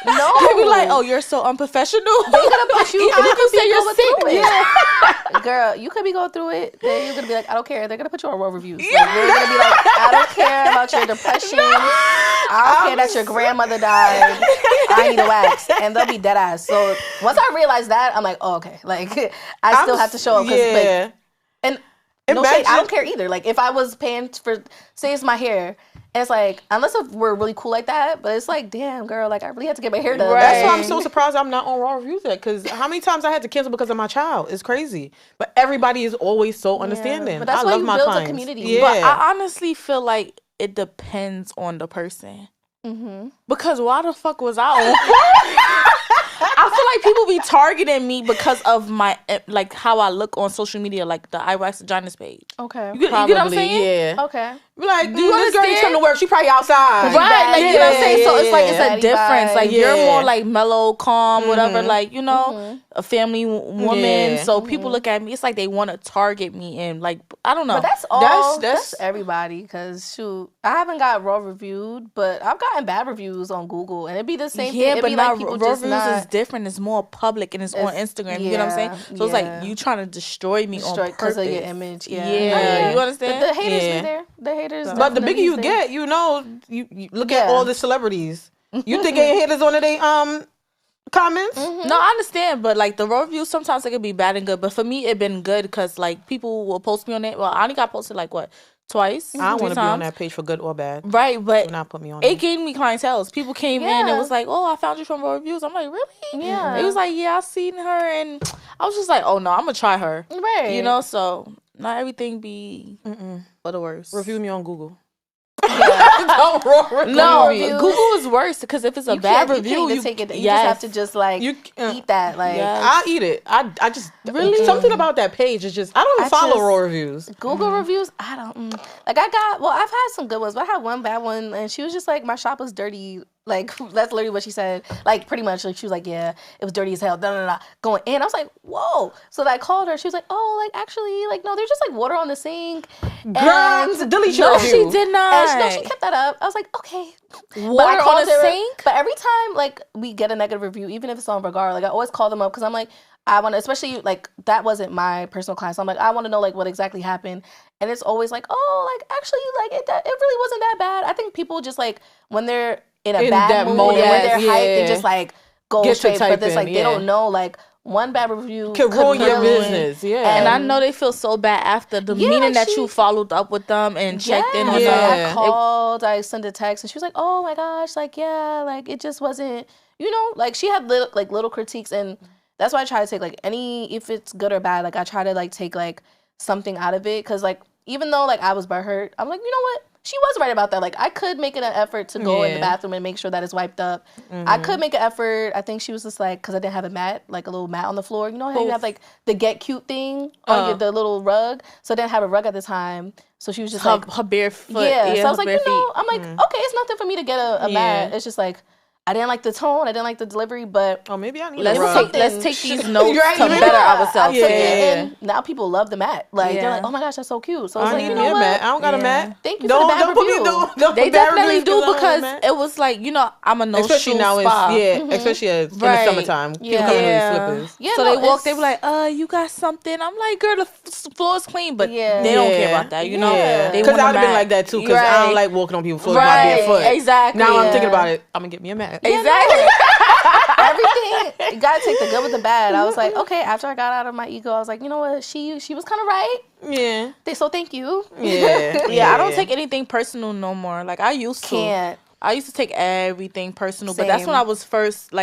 No, They be like, oh, you're so unprofessional. They're gonna push you. You could can be say you're going sick. through it. Girl, you could be going through it. Then you're gonna be like, I don't care. They're gonna put you on raw reviews. Like, they're gonna be like, I don't care about your depression. I don't care that your grandmother died. I need a wax, and they'll be dead ass. So once I realize that, I'm like, oh, okay. Like I still have to show up. Yeah. And no shade, I Imagine- don't care either. Like if I was paying for, say it's my hair, and it's like, unless if we're really cool like that, but it's like, damn girl, like I really had to get my hair done. Right. That's why I'm so surprised I'm not on Raw Reviews yet. Because how many times I had to cancel because of my child? It's crazy. But everybody is always so understanding. But that's I why love you my build a clients. community. Yeah. But I honestly feel like it depends on the person. Because why the fuck was I on? I feel like people be targeting me because of my like how I look on social media, like the iWax Vaginas page. Okay. You get what I'm Probably, saying? yeah. Okay. Be like, dude, you this girl needs to come understand? to work. She probably outside. Right, like you know what I'm saying. So it's like it's Yeah. a difference. Like you're Yeah. more like mellow, calm, whatever. Like you know, a family woman. Yeah. So people look at me. It's like they want to target me and like I don't know. But that's all. That's- That's everybody. Cause shoot, I haven't got raw reviewed, but I've gotten bad reviews on Google, and it'd be the same thing. Yeah, It'd but be now like people raw just reviews is not different. It's more public and it's on Instagram. You know what I'm yeah, saying? So it's yeah. like you trying to destroy me on purpose because of your image. Yeah. Yeah, you The understand? haters Yeah. be there. The haters. But the bigger definitely you there. get, you know, you look at Yeah. all the celebrities. You think ain't haters on their comments? No, I understand, but like the raw reviews sometimes it could be bad and good. But for me, it been good because like people will post me on it. Well, I only got posted like what twice. I don't three want to be on times. that page for good or bad. Right, but Do not put me on it it. gave me clientele. People came in Yeah. and was like, "Oh, I found you from raw reviews." I'm like, "Really?" Yeah. It was like, "Yeah, I seen her," and I was just like, "Oh no, I'm gonna try her." Right. You know, so Not everything be for the worst. Review me on Google. Yeah. No, reviews. Google is worse because if it's a You bad can't, review, you can't take it. You just have to just like eat that. Like Yes. I eat it. I just Really? something about that page is just I don't even follow just- raw reviews. Google reviews. I don't like. I've had some good ones, but I had one bad one, and she was just like, my shop was dirty. Like that's literally what she said. Like pretty much, like she was like, yeah, it was dirty as hell. Da, da, da, going in. I was like, whoa. So I called her. She was like, oh, like actually, like no, there's just like water on the sink. Girl, delete your No, review. she did not. And she kept that up. I was like, okay. Water I called on the her- sink? But every time like we get a negative review, even if it's on Regard, like I always call them up because I'm like, I want to, especially like that wasn't my personal client. So I'm like, I want to know like what exactly happened. And it's always like, oh, like actually, like it really wasn't that bad. I think people just like when they're in a In bad that mood moment, and when they're hyped, yeah. they just like go Get to straight. But it's typing, like they yeah. don't know like one bad review Could ruin your ruin- business. Yeah. And I know they feel so bad after the Yeah, meaning like that she- you followed up with them and checked in on Yeah, them. Yeah. I called, I sent a text, and she was like, "Oh my gosh, like yeah, like it just wasn't, you know, like she had little critiques, and that's why I try to take like if it's good or bad, like I try to like take like something out of it, because like even though like I was butthurt, I'm like, you know what, she was right about that. Like I could make it an effort to go in the Yeah. bathroom and make sure that it's wiped up. I could make an effort. I think she was just like, because I didn't have a mat, like a little mat on the floor. You know how you have like the get cute thing on the little rug. So I didn't have a rug at the time. So she was just like, Her bare foot. yeah. So I was her like, bare you know, feet. I'm like, okay, it's nothing for me to get a mat. Yeah. It's just like I didn't like the tone. I didn't like the delivery, but Oh, maybe I need Let's a rug. take let's take these notes Right, to you better know? ourselves. I took it, Yeah. and now people love the mat. Like they're Yeah. like, oh my gosh, that's so cute. So I was I like, need you me know a what? mat. I don't got a Yeah. mat. Thank you for the bad Don't put me. review. Don't They put bad definitely reviews do I don't have a because mat. it was like, you know, I'm a no Especially shoe now spa. it's especially in the Right. summertime. People Yeah. come in Yeah. with slippers. Yeah, So no, they walk, they it's- be like, you got something. I'm like, girl, the floor is clean, but Yeah. they don't care Yeah. about that, you know? Yeah. They Because want a I'd have been mat. like that too. Because I Right. don't like walking on people's floors with my Right, bare foot. exactly. Now I'm Yeah. thinking about it. I'm gonna get me a mat. Exactly. Everything, you gotta take the good with the bad. I was like, okay, after I got out of my ego, I was like, you know what, she was kind of right. Yeah. So thank you. Yeah. Yeah, I don't take anything personal no more. Like I used to. Can't. I used to take everything personal, but that's when Same. I was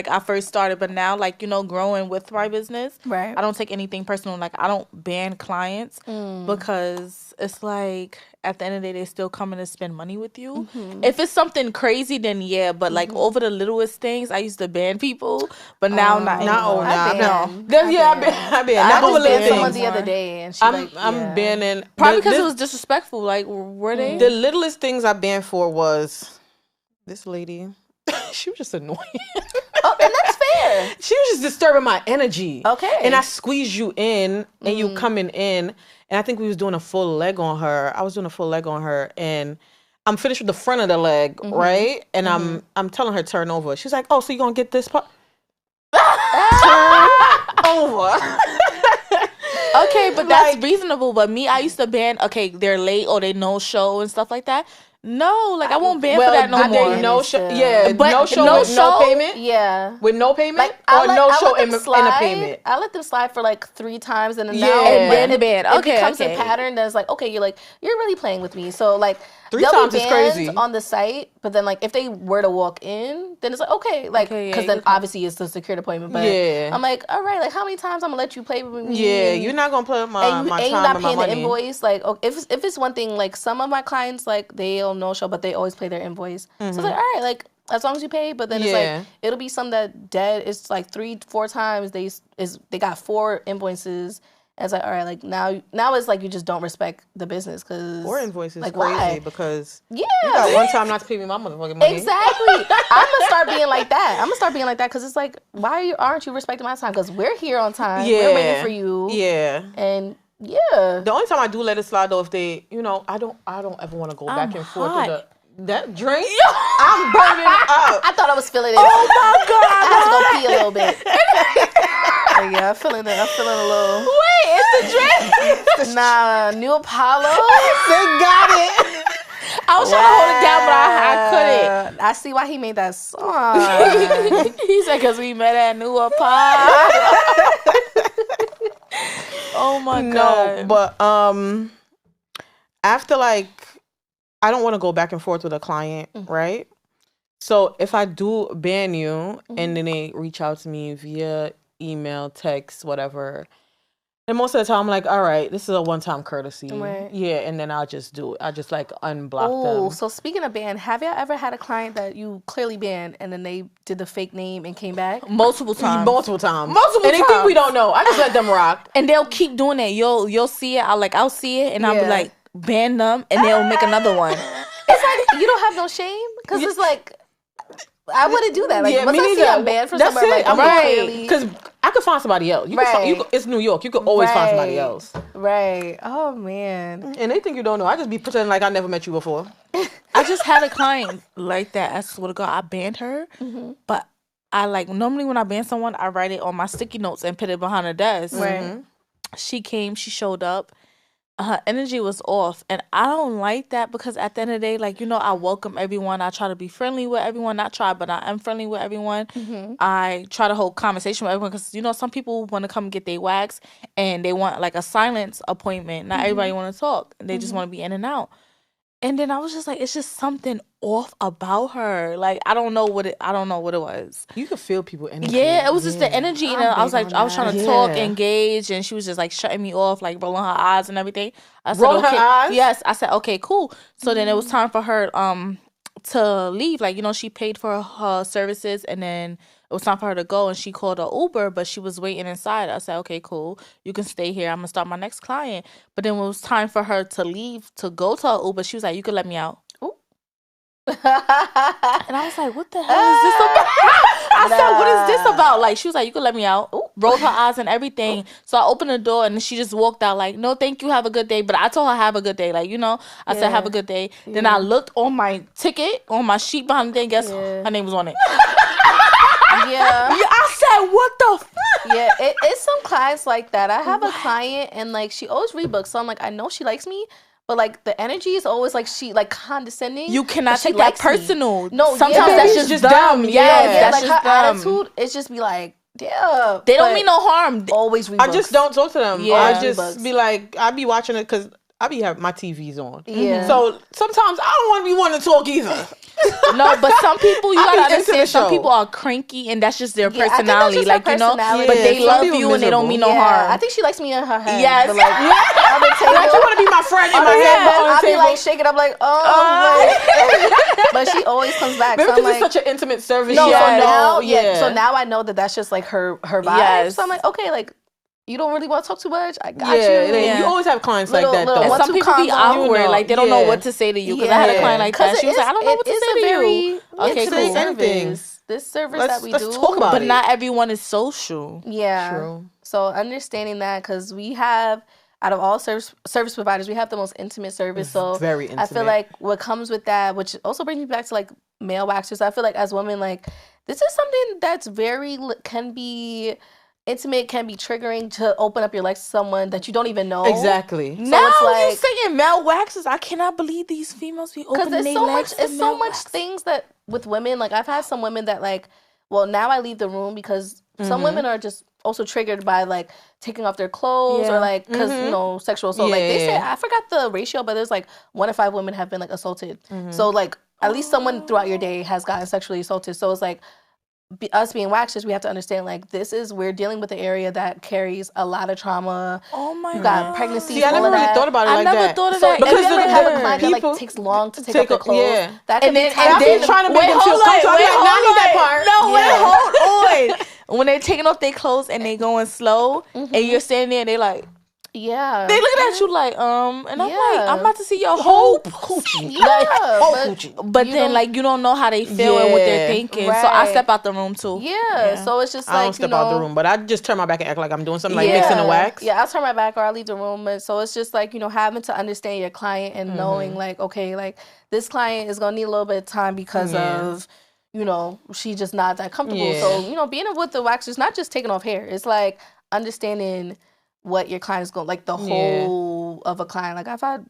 I first started. But now, like, you know, growing with my business, Right. I don't take anything personal. Like, I don't ban clients because it's like at the end of the day, they're still coming to spend money with you. If it's something crazy, then yeah. But like over the littlest things, I used to ban people, but now not No, anymore. nah, I no. ban. Then, yeah, I ban. I Not just over little banned someone things. the other day, and she I'm banning. Probably because the- it was disrespectful. Like, were they? the littlest things I banned for was this lady. She was just annoying. Oh, and that's fair. She was just disturbing my energy. Okay. And I squeezed you in and you coming in. And I think we was doing a full leg on her. I was doing a full leg on her and I'm finished with the front of the leg, right? And I'm telling her turn over. She's like, oh, so you gonna get this part? Turn over. Okay, but that's reasonable. But me, I used to ban. Okay, they're late or they no show and stuff like that. No, like I won't ban for that no I more. did no show. Still. Yeah, But no show no with show? no payment. Yeah. With no payment Like or no show let and them a slide. payment. I let them slide for like 3 times, and then Yeah. now And then it, ban. it Okay, becomes okay. a pattern. That's like, okay, you're really playing with me. So like 3 they'll times be is banned crazy. on the site, but then like if they were to walk in, then it's like okay, like Okay, yeah, because you then can- obviously it's the secured appointment. But Yeah. I'm like, all right, like how many times I'm gonna let you play with me? Yeah, you're not gonna play with my and, my and you're time not and my paying the money. invoice. Like, okay, if it's one thing, like some of my clients, like they'll no show, but they always pay their invoice. So it's like, all right, like as long as you pay. But then it's Yeah. like it'll be some that dead. It's like 3-4 times they got 4 invoices. And it's like, all right, like now it's like you just don't respect the business because 4 invoices like, crazy why? because Yeah, you got one time not to pay me my motherfucking money. exactly. I'm gonna start being like that. Because it's like, why aren't you respecting my time? Because we're here on time. Yeah. We're waiting for you. Yeah. And yeah. The only time I do let it slide though if they, I don't ever want to go back and forth hot. with that drink. I'm burning up. I thought I was feeling it. Oh my god. I had to go pee a little bit. Oh, yeah, I'm feeling it. I'm feeling a little. Wait, it's the drink. Nah, New Apollo. They got it. I was trying to hold it down, but I couldn't. I see why he made that song. He said, "Cause we met at New Apollo." Oh my god! No, but after like I don't want to go back and forth with a client, right? So if I do ban you and then they reach out to me via email, text, whatever, And most of the time, I'm like, all right, this is a one-time courtesy. Right. Yeah, and then I'll just do it. I just like unblock Oh, them. so speaking of ban, have y'all ever had a client that you clearly banned and then they did the fake name and came back? Multiple times. Multiple times. Multiple And they think we times. don't know. I just let them rock. And they'll keep doing it. You'll see it. I'll see it, and I'll be Yeah. like, ban them, and they'll make another one. It's like you don't have no shame because it's like I wouldn't do that. Like Yeah, once me I see neither. I'm banned from That's somewhere, it. like I'm Right. clearly Because I could find somebody else. You can find, Right. it's New York. You could always find somebody Right. else. right. Oh man. And they think you don't know. I just be pretending like I never met you before. I just had a client like that. I swear to God, I banned her, but I like normally when I ban someone, I write it on my sticky notes and put it behind the desk. Right. She came, she showed up. Her energy was off, and I don't like that because at the end of the day, like, you know, I welcome everyone. I try to be friendly with everyone. Not try, but I am friendly with everyone. I try to hold conversation with everyone because, you know, some people want to come get their wax and they want like a silence appointment. Not everybody want to talk. They just want to be in and out. And then I was just like, it's just something off about her. Like, I don't know what it was. You could feel people energy. Yeah, it was just the energy. And I'm I was big like, on I was trying to that. talk, Yeah. engage, and she was just like shutting me off, like rolling her eyes and everything. I said, Roll her okay. eyes? Yes. I said, okay, cool. So then it was time for her to leave. Like, you know, she paid for her services, and then it was time for her to go, and she called an Uber, but she was waiting inside. I said, okay, cool. You can stay here. I'm gonna start my next client. But then when it was time for her to leave to go to her Uber, she was like, you could let me out. And I was like, what the hell is this about? I said, what is this about? Like, she was like, you could let me out. Rolled her eyes and everything. So I opened the door and she just walked out like, no, thank you, have a good day. But I told her, have a good day. Like, you know, I said, have a good day. Then I looked on my ticket, on my sheet behind the thing. Guess her name was on it. Yeah. I said, what the fuck? Yeah, it's some clients like that. I have a client and like she always rebooks, so I'm like, I know she likes me, but like the energy is always like she like condescending. You cannot but she take that likes me. personal. No, sometimes yeah. that's It's just just dumb. dumb. Yeah, Yeah, that's like just her dumb. attitude, it's just be like, yeah. They don't but mean no harm. always rebooks. I just don't talk to them. Yeah. I just Rebugs. be like, I be watching it because I be having my TV's on. Yeah. So sometimes I don't want to be wanting to talk either. No, but some people you I be gotta into the understand. Some show. people are cranky, and that's just their Yeah, I think that's personality. just their Like, you know, personality. but Yeah, they some love people you and they don't mean no yeah, harm. I think she likes me in her head. Yes. But like on the table, Like you want to be my friend in on my the head, table, but on the I'll be table. like shaking. I'm like, oh, but she always comes back. Maybe So I'm because like, it's such an intimate service. no, you so don't now, know. yeah. So now I know that that's just like her vibe. Yes. So I'm like, okay, like you don't really want to talk too much. I got Yeah, you. you always have clients Little- like that little And though. one- some people be combo, awkward, you know, like they don't know yeah. what to say to you. Because I had a Yeah. client like that. 'Cause She was like, I don't know what to say to you. Okay, intimate cool. service. This service that we Let's do. talk about But it. not everyone is social. Yeah. True. So understanding that, because we have, out of all service providers, we have the most intimate service. So Very I feel intimate. like what comes with that, which also brings me back to like male waxers. I feel like as women, like this is something that's can be intimate, can be triggering to open up your legs to someone that you don't even know. Exactly. Now it's you like- saying male waxes? I cannot believe these females be Because opening it's their so much, legs to it's so male much wax. things that with women, like I've had some women that like, well, now I leave the room because some women are just also triggered by like taking off their clothes Yeah. or like because you know sexual assault. Like they say, Yeah. I forgot the ratio, but there's like 1 in 5 women have been like assaulted. So like at least someone throughout your day has gotten sexually assaulted. So it's like us being waxers, we have to understand like we're dealing with an area that carries a lot of trauma. Oh my You god. got pregnancies. See, I all never of really that. thought about it I like never that. thought of So that. if you Because ever the- have a the client that people like takes long to take take off their a- clothes, yeah. that can And be then, time and then I'm trying to make wait, them hold feel comfortable. on, I'm like, now I need that wait, part. No, Yeah. wait, hold on. When they're taking off their clothes and they going slow, and you're standing there, and they like, yeah. they looking at you like, and I'm like, Yeah. I'm about to see your whole coochie. Yeah, whole but- coochie. But You then, don't- like, you don't know how they feel and what they're Yeah. thinking. So I Right. step out the room too. Yeah, so it's just I like don't step out the room, but I just turn my back and act like I'm doing something like yeah. mixing the wax. Yeah, I'll turn my back or I'll leave the room. And so it's just like, having to understand your client and knowing like, okay, like this client is gonna need a little bit of time because of, she's just not that comfortable. Yeah. So, being with the wax is not just taking off hair. It's like understanding what your client is going, like the whole of a client. Like I've had,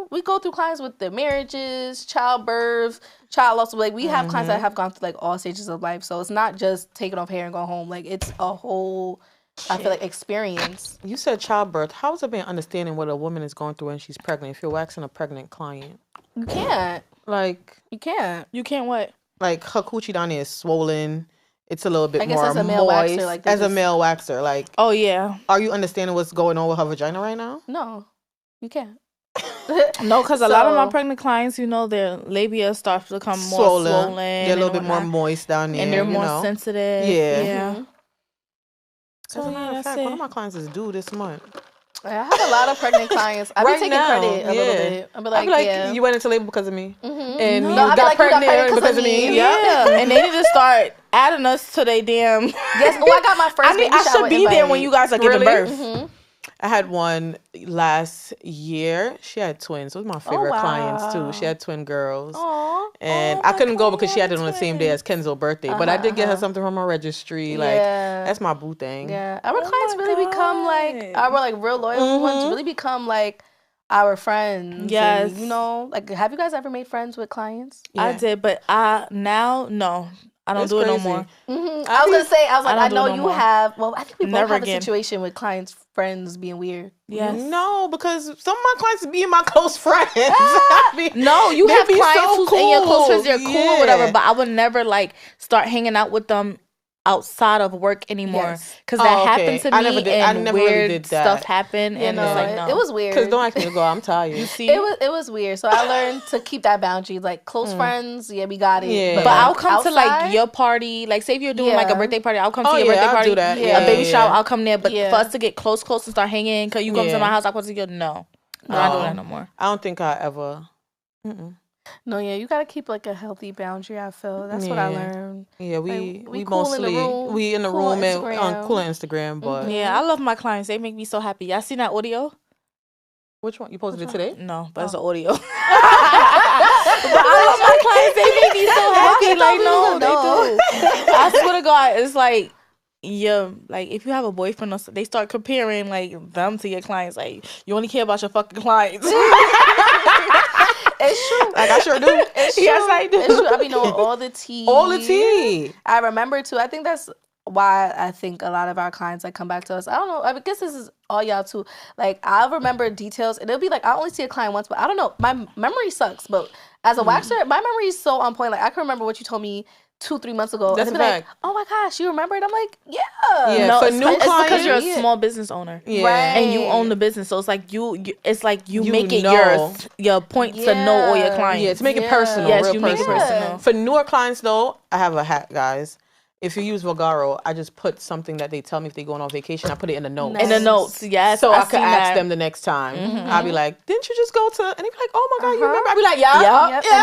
we go through clients with their marriages, childbirth, child loss. Like we have clients that have gone through like all stages of life. So it's not just taking off hair and going home. Like it's a whole, I feel like, experience. You said childbirth. How is it being understanding what a woman is going through when she's pregnant? If you're waxing a pregnant client, You can't. like You can't. You can't what? her coochie down there is swollen. it's a little bit I guess more as a male waxer, moist. like, they as a just- male waxer, like, Oh yeah. are you understanding what's going on with her vagina right now? No, you can't. No, because a lot of my So- pregnant clients, their labia starts to become more swollen. They're a little bit more whatnot. moist down there. And they're you more know? sensitive. Yeah. Yeah. Mhm. As a So, matter of that's fact, one of it. my clients is due this month. I have a lot of pregnant clients. I've been Right taking now, credit a little yeah. bit. I'll be I'd like, be like, yeah. you went into labor because of me. Mhm. And No, you I'd be got like, you got pregnant pregnant because of me. Yeah. And they need to start adding us to their damn. Yes. Oh, I got my first baby I shower should be there when invite. you guys are giving Really? birth. Mhm. I had one last year. She had twins. Those were my favorite clients too. She wow. had twin girls. Aw. And Oh, I my couldn't go client because she had it had on the same day as Kenzo's birthday. But I did get her something from her registry. Like, Yeah. that's my boo thing. Yeah, our Oh clients my really become like God. our like real loyal ones. Really become like our friends. Yes. and, like have you guys ever made friends with clients? I Yeah. did, but now, no. I don't It's do it no crazy. more. I was gonna say, I was like, I I, don't do know it no you more. have. Well, I think we both Never have again. a situation with clients, friends being weird. Yes. No, because some of my clients be my close friends. I mean, No, you they have be clients so who's in your close friends, cool. they're cool or whatever, Yeah. but I would never like start hanging out with them outside of work anymore. Yes. Because Oh, that okay. happened to me I never did- I and never really weird did that. stuff happened You and know, it's like, no. it was weird. Because don't ask me to go. I'm tired. You see? It was weird. So I learned to keep that boundary. Like close friends, yeah, we got it. Yeah. But like, I'll come to like outside, your party. Like, say if you're doing like a Yeah. birthday party, I'll come Oh, to your yeah, birthday I'll party. do that. Yeah. A baby yeah, shower, yeah. I'll come there. But Yeah. for us to get close and start hanging, because you come to Yeah. my house, I come to you. No, I'm not doing No. that no more. I don't think I ever. Mm-mm. No, yeah, you gotta keep like a healthy boundary. I feel that's what I Yeah. learned. Yeah, we Like, we we cool in the mostly room, we in the cool on room and Instagram. cool on Instagram. But Yeah, I love my clients. They make me so happy. Y'all seen that audio? which one you posted it today? No, but it's an audio. But I love my clients. They make me so happy. Like, no, they do. I swear to God, it's like, yeah, like if you have a boyfriend, or they start comparing like them to your clients. Like, you only care about your fucking clients. It's true. Like I sure do. It's true. Yes, I do. It's true. I be knowing all the tea. All the tea. I remember too. I think that's why I think a lot of our clients like come back to us. I don't know. I guess this is all y'all too. Like I'll remember details, and it'll be like I only see a client once, but I don't know. My memory sucks. But as a waxer, my memory is so on point. Like I can remember what you told me 2-3 months ago. That's and a be like, fact. oh my gosh, you remember it? I'm like, yeah. Yeah, No, for it's, new it's because you're a clients- small business owner. Yeah. Right. And you own the business, so it's like you it's like you You make it know. your point to know all your Yeah. clients. Yeah, to make it Yeah. personal. Yes, real you make it personal. personal. For newer clients though, I have a hack, guys. If you use Vogaro, I just put something that they tell me if they going on vacation. I put it in the notes. Nice. In the notes, yes. So I I've could seen ask that. them the next time. I'll be like, didn't you just go to? And they be like, oh my God, you Uh-huh. remember? I'll be like, yeah. Yup. Yep,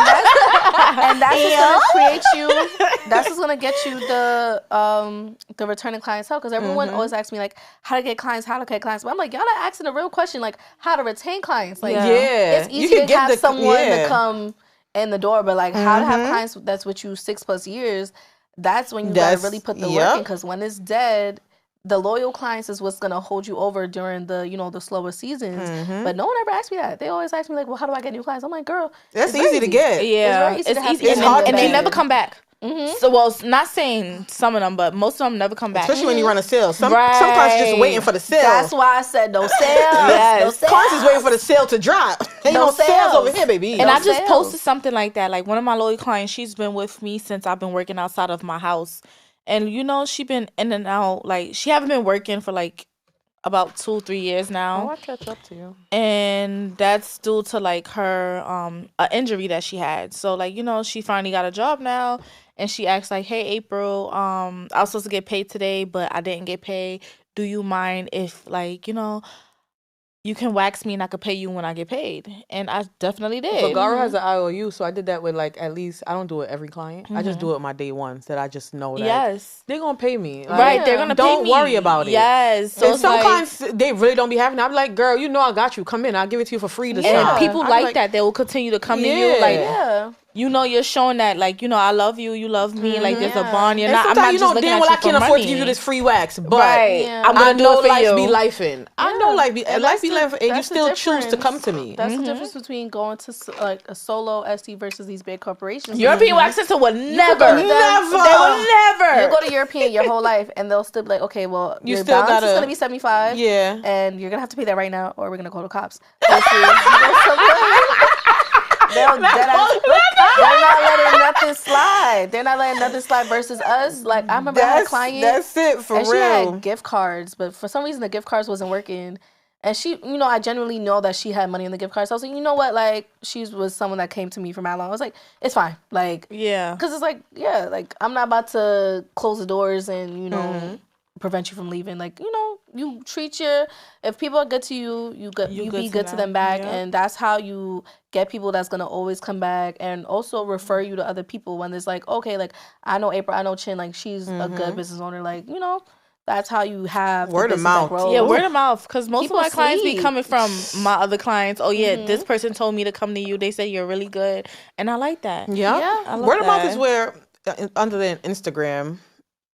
and that's what's gonna create you. That's what's gonna get you the returning clientele. Because everyone always asks me like how to get clients, how to get clients. But I'm like, y'all are asking a real question, like how to retain clients. Like, Yeah. Yeah. it's You easy can to get have the- someone yeah. to come in the door, but like how to have clients that's with you 6+ years. That's when you gotta That's- really put the work yep. in. Because when it's dead, the loyal clients is what's gonna hold you over during the the slower seasons. But no one ever asked me that. They always ask me like, well, how do I get new clients? I'm like, girl, That's it's easy to get. Yeah, very easy to have easy. people And, It's hard and to they get. never come back. So, well, it's not saying some of them, but most of them never come back. Especially when you run a sale. Some clients just Right. waiting for the sale. That's why I said no sales. Yes. No sales. Clients is waiting for the sale to drop. Ain't No no sales sales. over here, baby. And No I just sales. posted something like that. Like one of my loyal clients, she's been with me since I've been working outside of my house. And she been in and out. Like she haven't been working for like about 2-3 years now. Oh, I catch up to you. And that's due to like her a injury that she had. So like she finally got a job now, and she asked like, hey April, I was supposed to get paid today, but I didn't get paid. Do you mind if like you can wax me and I could pay you when I get paid? And I definitely did. Vogaro has an IOU, so I did that with like at least I don't do it every client. I just do it with my day ones that I just know that Yes. they're gonna pay me. Like, Right, they're gonna pay don't me. worry about it. Yes. So And it's some like, clients they really don't be having. I'm like, girl, I got you. Come in, I'll give it to you for free this and time. people I'm like that. They will continue to come to you. Yeah. Like, Yeah. you're showing that, like, I love you, you love me. Like, there's a Yeah. bond. You're And not. I'm sometimes not just looking damn at well you I can't for afford to money. give you this free wax, but Right. Yeah. I'm I gonna do know it for life you. be lifing. I know life be And life that's be the- life, and you that's the still choose to difference. come to me. That's the difference between going to like a solo ST versus these big corporations. European wax center would never. go to them- They will never. You go to European your whole life, and they'll still be like, okay, well, You your still balance is gotta- gonna be 75. Yeah. And you're gonna have to pay that right now, or we're gonna call the cops. They're not letting nothing nothing slide. They're not letting nothing slide versus us. Like, I remember I had a client. That's it for and real. she had gift cards, but for some reason the gift cards wasn't working. And she, I genuinely know that she had money in the gift cards. So I was like, you know what? Like, she was someone that came to me for mad long. I was like, it's fine. Like, Yeah. because it's like, yeah, like, I'm not about to close the doors and, prevent you from leaving. Like, you treat if people are good to you, you be good to them back. Yeah. And that's how you get people that's going to always come back and also refer you to other people when there's like, okay, like, I know April, I know Chin, like, she's a good business owner. Like, that's how you have Word of mouth. Yeah, word of mouth. Because most People of my clients be sleep. coming from my other clients. Oh, yeah, this person told me to come to you. They say you're really good. And I like that. Yeah. I love Word of mouth that. is where, other than Instagram,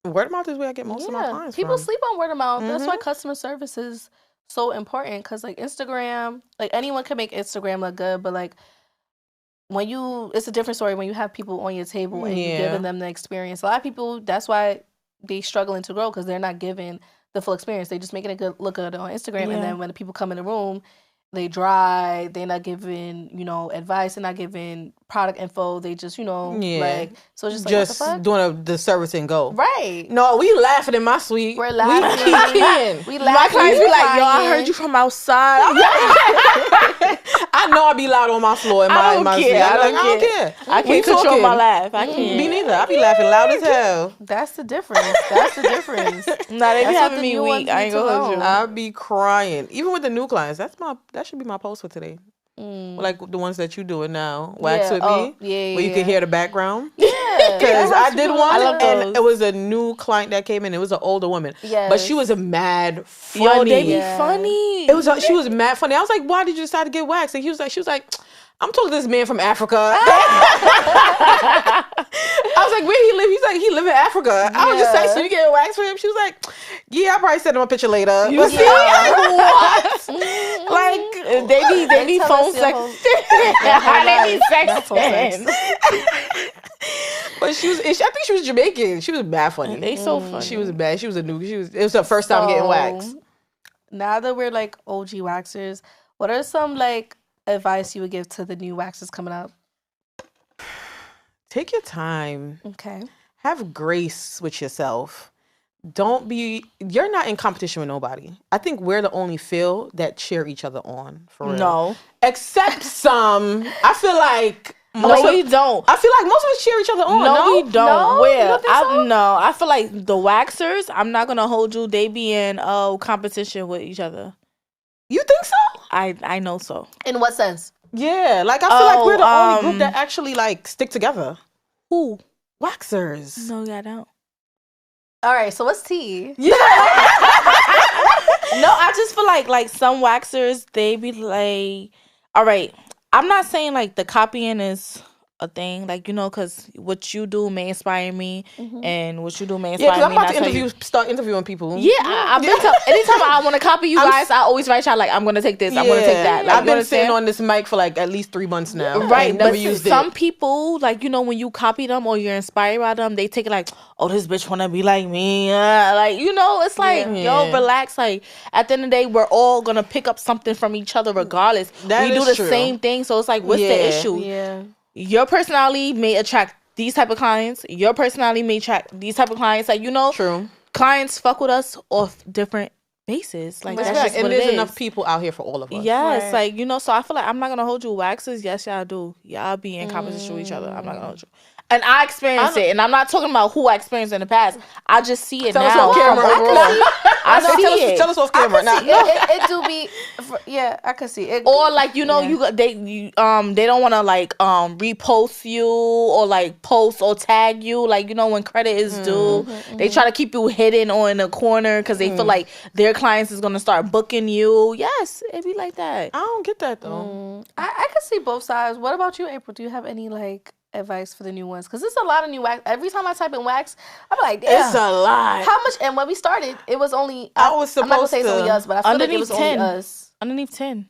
word of mouth is where I get most of my clients people from. sleep on word of mouth. That's why customer service is so important. Because, like, Instagram, like, anyone can make Instagram look good. But, like, it's a different story when you have people on your table and you're giving them the experience. A lot of people, that's why they struggling to grow, because they're not given the full experience. They just making it look good on Instagram, and then when the people come in the room, they dry. They're not giving advice. They're not giving product info. They just like, so it's just like, what the fuck? Doing the service and go. Right. No, we laughing in my suite. We're laughing. We We My laughing. clients we be like, yo, I crying. heard you from outside. I know I be loud on my floor in my, I in my don't suite. care. I I don't care. I We can't control talking. my laugh. I can't. Me neither. I be laughing loud as hell. That's the difference. That's the difference. Nah, they be That's what having the me new weak. ones I need ain't to gonna hold you. know. I be crying. Even with the new clients. That should be my post for today. Like the ones that you doing now. Wax with me. Yeah, Where you can hear the background. Yeah. Because I did one, I love and those. it was a new client that came in. It was an older woman, Yes. but she was a mad funny. Yo, they be Yeah. funny. It was she was mad funny. I was like, why did you decide to get waxed? And she was like, I'm talking to this man from Africa. I was like, where he live? He's like, he live in Africa. I was just like, so you getting waxed for him? She was like, yeah, I'll probably send him a picture later. But see, what? Like, they be tell phone us your whole- sexting. They be That's phone sex. sexting. but she was. I think she was Jamaican. She was mad funny. They so funny. She was bad. She was a new. It was her first time getting waxed. Now that we're like OG waxers, what are some like advice you would give to the new waxers coming up? Take your time. Okay. Have grace with yourself. You're not in competition with nobody. I think we're the only field that cheer each other on, for real. No. Except some. I feel like No, most we of, don't. I feel like most of us cheer each other on. No, we don't. No? You Where? don't think so? No, I feel like the waxers, I'm not gonna hold you. They be in competition with each other. You think so? I know so. In what sense? Yeah. Like I feel like we're the only group um, that actually like stick together. Who? Waxers. No, I don't. All right. So what's tea? Yeah. No, I just feel like some waxers, they be like, all right, I'm not saying like the copying is a thing, like, because what you do may inspire me, and what you do may Yeah, inspire because I'm me. about and to I tell you- start interviewing people. Yeah, I've been anytime I want to copy you guys, I always write y'all like, I'm gonna take this, I'm gonna take that. Like, I've you been sitting understand? on this mic for like at least 3 months now. Right, I've never but used some it. people, like, when you copy them or you're inspired by them, they take it like, oh, this bitch wanna be like me. Like, it's like, Yeah. yo, relax. Like, at the end of the day, we're all gonna pick up something from each other regardless. That we do is the true. same thing, so it's like, what's Yeah. the issue? Yeah. Your personality may attract these type of clients. Your personality may attract these type of clients. Like, True. clients fuck with us off different bases. Like, that's just and what there's it is. enough people out here for all of us. Yes, Right. like, so I feel like I'm not gonna hold you waxes. Yes, y'all do. Y'all be in competition with each other. I'm not gonna hold you. And I experienced it, and I'm not talking about who I experienced in the past. I just see it Tell us now. off camera. I see it. Tell us off camera. Nah, It do be. Yeah, I could see it. Or like, they don't want to like repost you or like post or tag you, like, when credit is due. They try to keep you hidden or in a corner because they feel like their clients is gonna start booking you. Yes, it be like that. I don't get that though. I could see both sides. What about you, April? Do you have any like advice for the new ones? Because there's a lot of new wax. Every time I type in wax, I'm like, damn. It's a lot. How much? And when we started, it was only. I was I'm not gonna supposed say it's only to- us, but I feel like it was Underneath only 10. us. Underneath 10.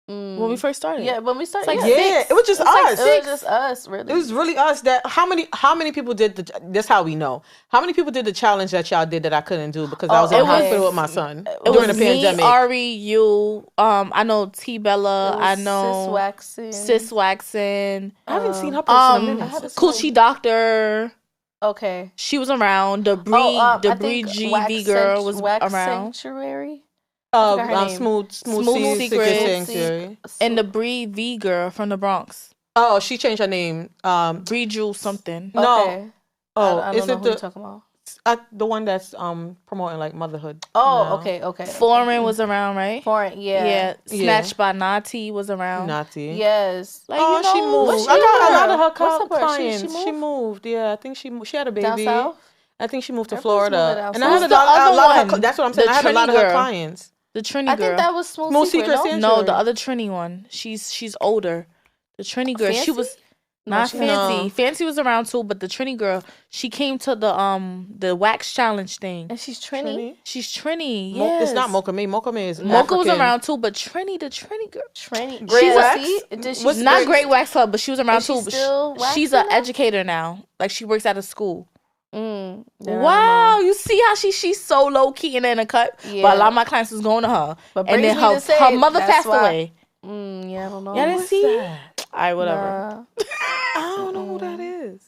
when we first started. Yeah, when we started. like Yeah, it was just us. It was just us, really. It was really us. That how many people did the? That's how we know. How many people did the challenge that y'all did that I couldn't do because I was in it the was- hospital with my son It during the was me, pandemic. Ari, you. I know T Bella. I know Sis waxing. Sis Waxing. I haven't seen her post in a minute. Coochie Doctor. Okay. She was around. Debris I Debris think GV girl was Wax around. Sanctuary. forgot her name. Smooth Smooth Secret Secrets. Sanctuary. And the Bree V girl from the Bronx. Oh, she changed her name. Bree Jewel something. No. Okay. Oh, I is don't know it who you're the talking about. the one that's promoting like motherhood? Oh, now? okay. Foreign was around, right? Foreign, Yeah. yeah. Snatched by Nati was around. Nati. Yes. Like, Oh, you know, she moved. what's I she thought a lot doing? of her What's up with her? clients. She moved. Yeah, I think she had a baby. Down south? I think she moved to Everyone's moving Florida. down And I south. had Who's the a other lot of her. one? That's what I'm saying. The I had a lot of Trini her girl. clients. The Trini I girl. think that was Smooth Smooth Secret, Secret no? No, the other Trini one. She's older. The Trini girl. She Fancy? was No, not she- Fancy. No. Fancy was around too, but the Trini girl, she came to the wax challenge thing. And she's Trini. She's Trini. Mo- Yes. It's not Mocha May. Mocha May is Mocha was African. around too, but the Trini girl. Trini. Great She was- Wax? see? Did she What's Not Great- Great Wax Club, but she was around Is she too. But still she's waxing an now? educator now. Like she works at a school. Yeah, I Wow, you see how she's so low key and in a cut. But Yeah. a lot of my clients was going to her, But and then brings me to her say, mother that's passed why- away. don't know. Yeah, I don't know. Y'all didn't What's see? that? All right, whatever. Nah. I don't know who that is.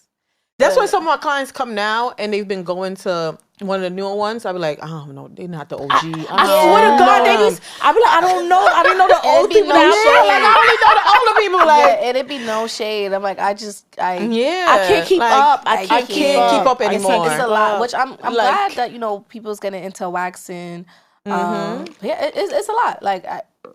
That's why some of my clients come now and they've been going to one of the newer ones. I'll be like, I don't know, they're not the OG. I swear to God, they just. I be like, I don't know. I didn't know the It'd old be people no now. shade. Like, I only know the older people. Like, Yeah, it'd be no shade. I'm like, I Yeah, I can't keep like, up. I I can't can't keep up anymore. it's a lot. Which I'm Like- glad that people's getting into waxing. Yeah, it's a lot. Like,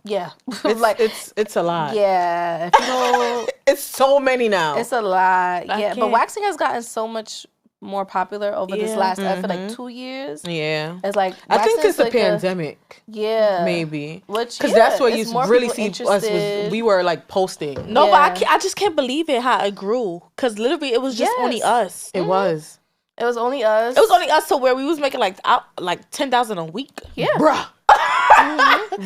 yeah, It's, like it's a lot. yeah. If you know, It's so many now. it's a lot. I Yeah, but can't- waxing has gotten so much more popular over this Yeah. last I feel like 2 years. yeah. It's like I think waxing's it's the like pandemic, yeah, maybe. Which Because that's what it's you more really people see us was interested. we were like posting. no, but Yeah. I just can't believe it how it grew. Because literally, it was just Yes. only us. It was. It was only us. It was only us to where we was making like 10,000 a week. yeah. Bruh.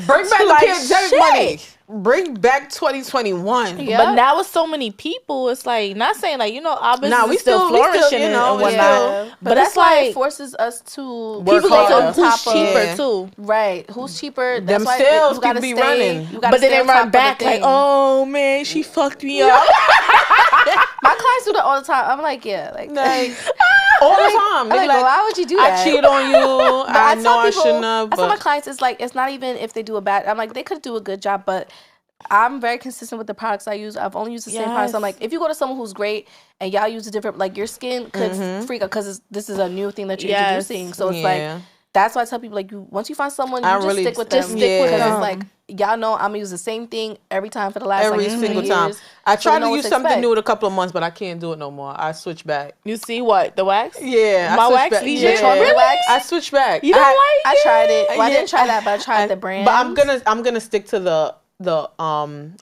Bring back Like, the pandemic shit. money. Bring back 2021. Yeah. But now with so many people, it's like not saying like our business Nah, we is still still- we still, flourishing you know, and we whatnot. still- But But that's it's why it like forces us to Work people harder. like on who's top of cheaper Yeah. too. right. Who's cheaper? Them That's why sales you gotta people be stay. running. You gotta But then stay they on top run of the back like, thing. oh man, she fucked me up. My clients do that all the time. I'm like, yeah, like, Like, all the time. I'm They like, be like, why would you do I that? cheated on you. But I tell know I people- shouldn't have. I tell my But clients, it's like it's not even if they do a bad. I'm like they could do a good job, but I'm very consistent with the products I use. I've only used the same products. I'm Yes. like, if you go to someone who's great and y'all use a different, like your skin could freak out because this is a new thing that you're Yes. introducing. So it's Yeah. like that's why I tell people like you once you find someone, you I just really- stick with them. just stick with because them. it's like y'all know I'm gonna use the same thing every time for the last every like, 2 single years. time. I So we tried know to what use to something expect. new in a couple of months, but I can't do it no more. I switched back. You see what? The wax? Yeah. My I switched wax, back. VJ Yeah. Strawberry wax? I switched back. You don't like I tried it. Well, I Yeah. didn't try that, but I tried the brand. But I'm gonna stick to the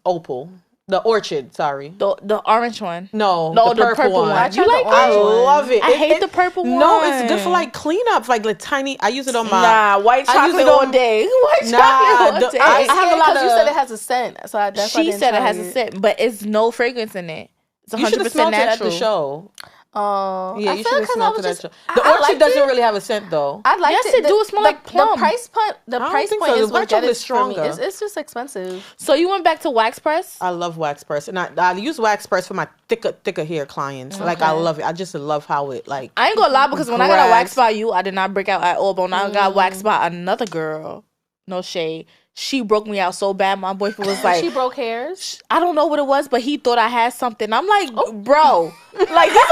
opal. The orchid, sorry. the orange one. No, No, the purple one. I You tried like the I orange one. love it. I hate the purple No, it's good one. for like cleanup, like the tiny. I use it on my. Nah, white I use chocolate it all on- day. White Nah, chocolate all the- day. I have a lot because you of- said it has a scent, so that's why I She didn't said it try has a scent, but it's no fragrance in it. It's You should 100% have smelled it at natural. the show. Oh, Yeah, I you feel should have because I smelled was it at just the show. I The orchid liked doesn't it. really have a scent though. I liked Yes, it. it do. It smell like plum. The price point. The I don't price think point so. is The what white get it chocolate's for me. stronger. It's just expensive. So you went back to wax press? I love wax press, and I use wax press for my thicker hair clients. Like I love it. I just love how it like. I ain't gonna lie because when I got a wax Grass. by you, I did not break out at all. But when I got waxed by another girl, no shade, she broke me out so bad. My boyfriend was like, She broke hairs. I don't know what it was, but he thought I had something. I'm like, bro, like this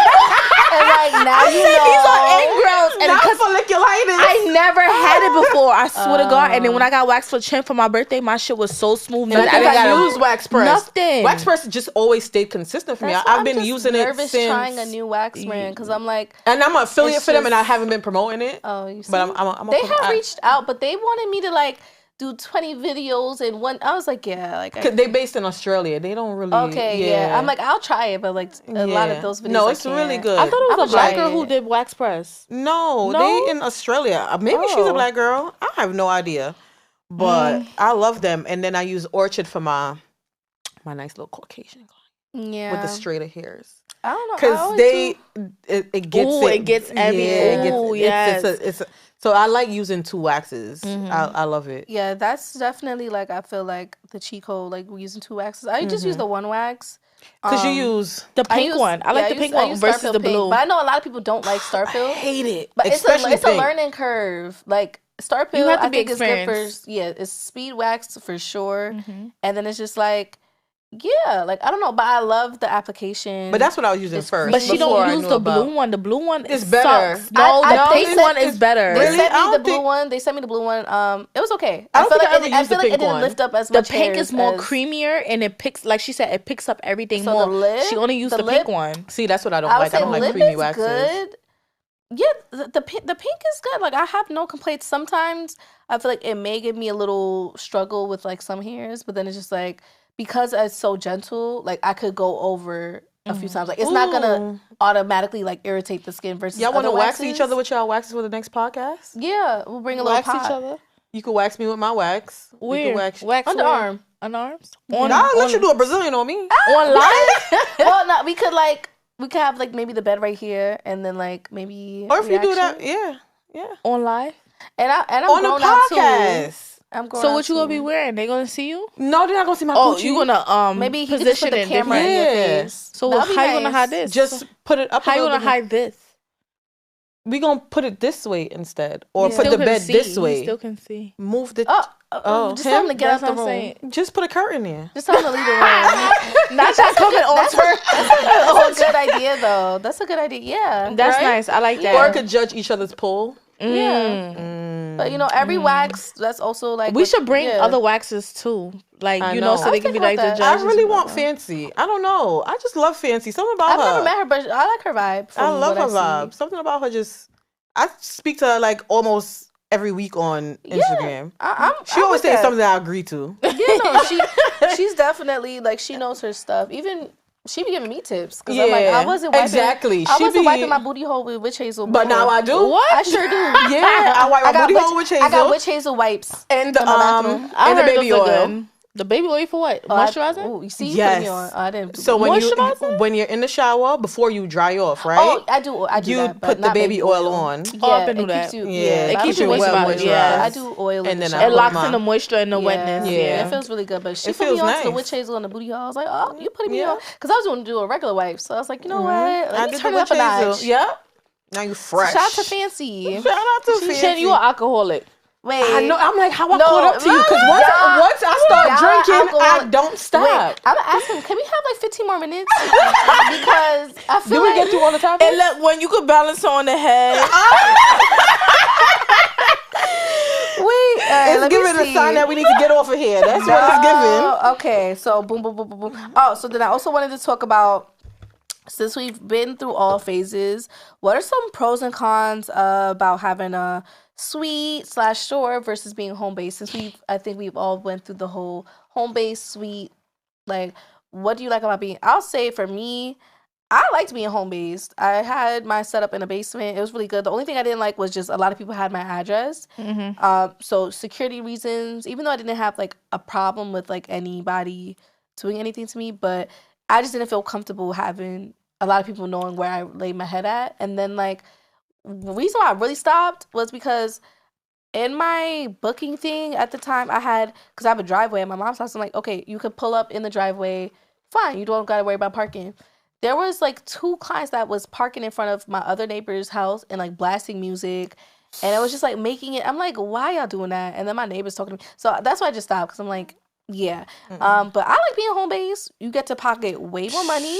And like now you these are know. ingrowns, and Not because folliculitis. I never had it before. I swear to God. And then when I got waxed for chin for my birthday, my shit was so smooth. And I Nothing. think I gotta use wax press. Nothing. Wax press just always stayed consistent for me. That's why I've I'm been just using it nervous since. trying a new wax brand because I'm like, And I'm an affiliate It's for them, and I just- haven't been promoting it. oh, you see. But I'm They have reached out, but they wanted me to like do 20 videos in one. I was like, yeah, like. They based in Australia. They don't really. Okay, yeah. I'm like, I'll try it, but like a lot of those videos. No, I it's really can't. good. I thought it was I'ma a black try girl who it. did wax press. No, No? they in Australia. Maybe she's Oh. a black girl. I have no idea. but I love them. And then I use Orchard for my nice little Caucasian client Yeah. with the straighter hairs. I don't know. I Because always they, do- it gets Ooh, it. it gets every- Ooh, it's so I like using 2 waxes. I love it. Yeah, that's definitely like I feel like the cheat code. Like we're using 2 waxes. I just use the 1 wax. Because you use The pink one. I like the pink one versus the blue. But I know a lot of people don't like I Starfield. hate it. But Especially it's a pink. learning curve. Like Starfield, You have to I be think is good for experienced. it's speed wax for sure. And then it's just like like I don't know, but I love the application. But that's what I was using It's first. But she before I don't use knew the about- blue one. The blue one It's is better. Sucks. No, I the think pink one is better. They Really? sent I me the don't blue think- one. They sent me the blue one. It was okay. I don't feel think like I ever I used the feel like it pink didn't one. lift up as The much. pink hairs is more as- creamier and it picks, like she said, it picks up everything So more. the lip- She only used the the lip- pink one. See, that's what I don't I would like. I say don't like lip creamy is waxes. good. Yeah, the pink is good. Like I have no complaints. Sometimes I feel like it may give me a little struggle with like some hairs, but then it's just like because it's so gentle, like I could go over a few times. Like it's not gonna Ooh. automatically like irritate the skin versus Y'all want to other wax waxes. each other with y'all waxes for the next podcast? Yeah, we'll bring a little Wax pot. each other. You can wax me with my wax. You Where? can wax. Wax Underarm. where? Underarms? I'll let you do a Brazilian on me. On live? Well, no, we could have like maybe the bed right here, and then like maybe. Or if you do that, reaction. yeah. On live? And I'm On the grown out too. podcast. I'm grown So out what you gonna be too. wearing? They gonna see you? No, they're not gonna see my Oh, coochie. you gonna Maybe he could just position put the it camera different. in your Yeah. face. So That'd be how you gonna nice. hide this? just put it up. how a you little gonna bit. hide this? We gonna put it this way instead, or He put still the can bed see. this He way. still can see. Move the. Just tell him to get out That's the what I'm room. saying. Just put a curtain there. Just tell him to leave the room. Not y'all coming on tour. That's a good idea, though. That's a good idea. Yeah. That's Right? nice. I like Or that. could judge each other's pull. Yeah. But you know, every wax that's also like We should bring yeah. other waxes too. Like, I you know, know. so I they can be think like the about that. judges. I really and want stuff. fancy. I don't know. I just love fancy. Something about I've her. never met her, but I like her vibe. I from love what her I see. vibe. Something about her just. I speak to her like almost every week on Instagram. She always says something that I agree to. Yeah, no, she's definitely like she knows her stuff. Even she be giving me tips because I'm like Yeah, I wasn't wiping, exactly. I She wasn't be- wiping my booty hole with witch hazel. But now I do. What? I sure do. Yeah, I wipe my booty hole with I got hazel witch hazel wipes and the in my bathroom. I and the heard baby those are oil. good. The baby oil for what? Oh, Moisturizer? Oh, you see, you Yes. put me on. Oh, I didn't. So Moisturizer? when you're in the shower before you dry off, right? oh, I do you that, but put the not baby oil on. Yeah, Oh, I've been it through keeps that. you. Yeah, it I keeps do you wet well moisturizer. moisturized. Yeah. I do oil in And the then I shower. It put locks my- in the moisture and the wetness. Yeah. Yeah, it feels really good. But she It put feels me on to the nice. witch hazel and the booty hole. I was like, oh, you putting me Yeah. on? Because I was going to do a regular wipe. So I was like, you know what? I Let me did turn the it up a witch hazel. notch. Yep. Now you fresh. Shout out to Fancy. Shout out to Fancy. Shan, you an alcoholic. Wait. I know. I'm like, how I No, caught up to you? Because once y'all- I start y'all drinking, I alcoholic. don't stop. Wait, I'm going to ask him, can we have like 15 more minutes? Because I feel Do we like... get through all the time? And look, when you could balance her on the head. Wait, It's let me giving a see. sign that we need to get off of here. That's what it's giving. Oh, okay, so boom, boom, boom, boom, boom. Oh, so then I also wanted to talk about, since we've been through all phases, what are some pros and cons about having a suite/store versus being home based? Since I think we've all went through the whole home based suite. Like, what do you like about being? I'll say for me, I liked being home based. I had my setup in a basement. It was really good. The only thing I didn't like was just a lot of people had my address. So security reasons, even though I didn't have like a problem with like anybody doing anything to me, but I just didn't feel comfortable having a lot of people knowing where I laid my head at. And then like the reason why I really stopped was because in my booking thing at the time because I have a driveway at my mom's house. I'm like, okay, you could pull up in the driveway. Fine. You don't got to worry about parking. There was like 2 clients that was parking in front of my other neighbor's house and like blasting music. And it was just like making it, I'm like, why y'all doing that? And then my neighbor's talking to me. So that's why I just stopped because I'm like, yeah. But I like being home based. You get to pocket way more money.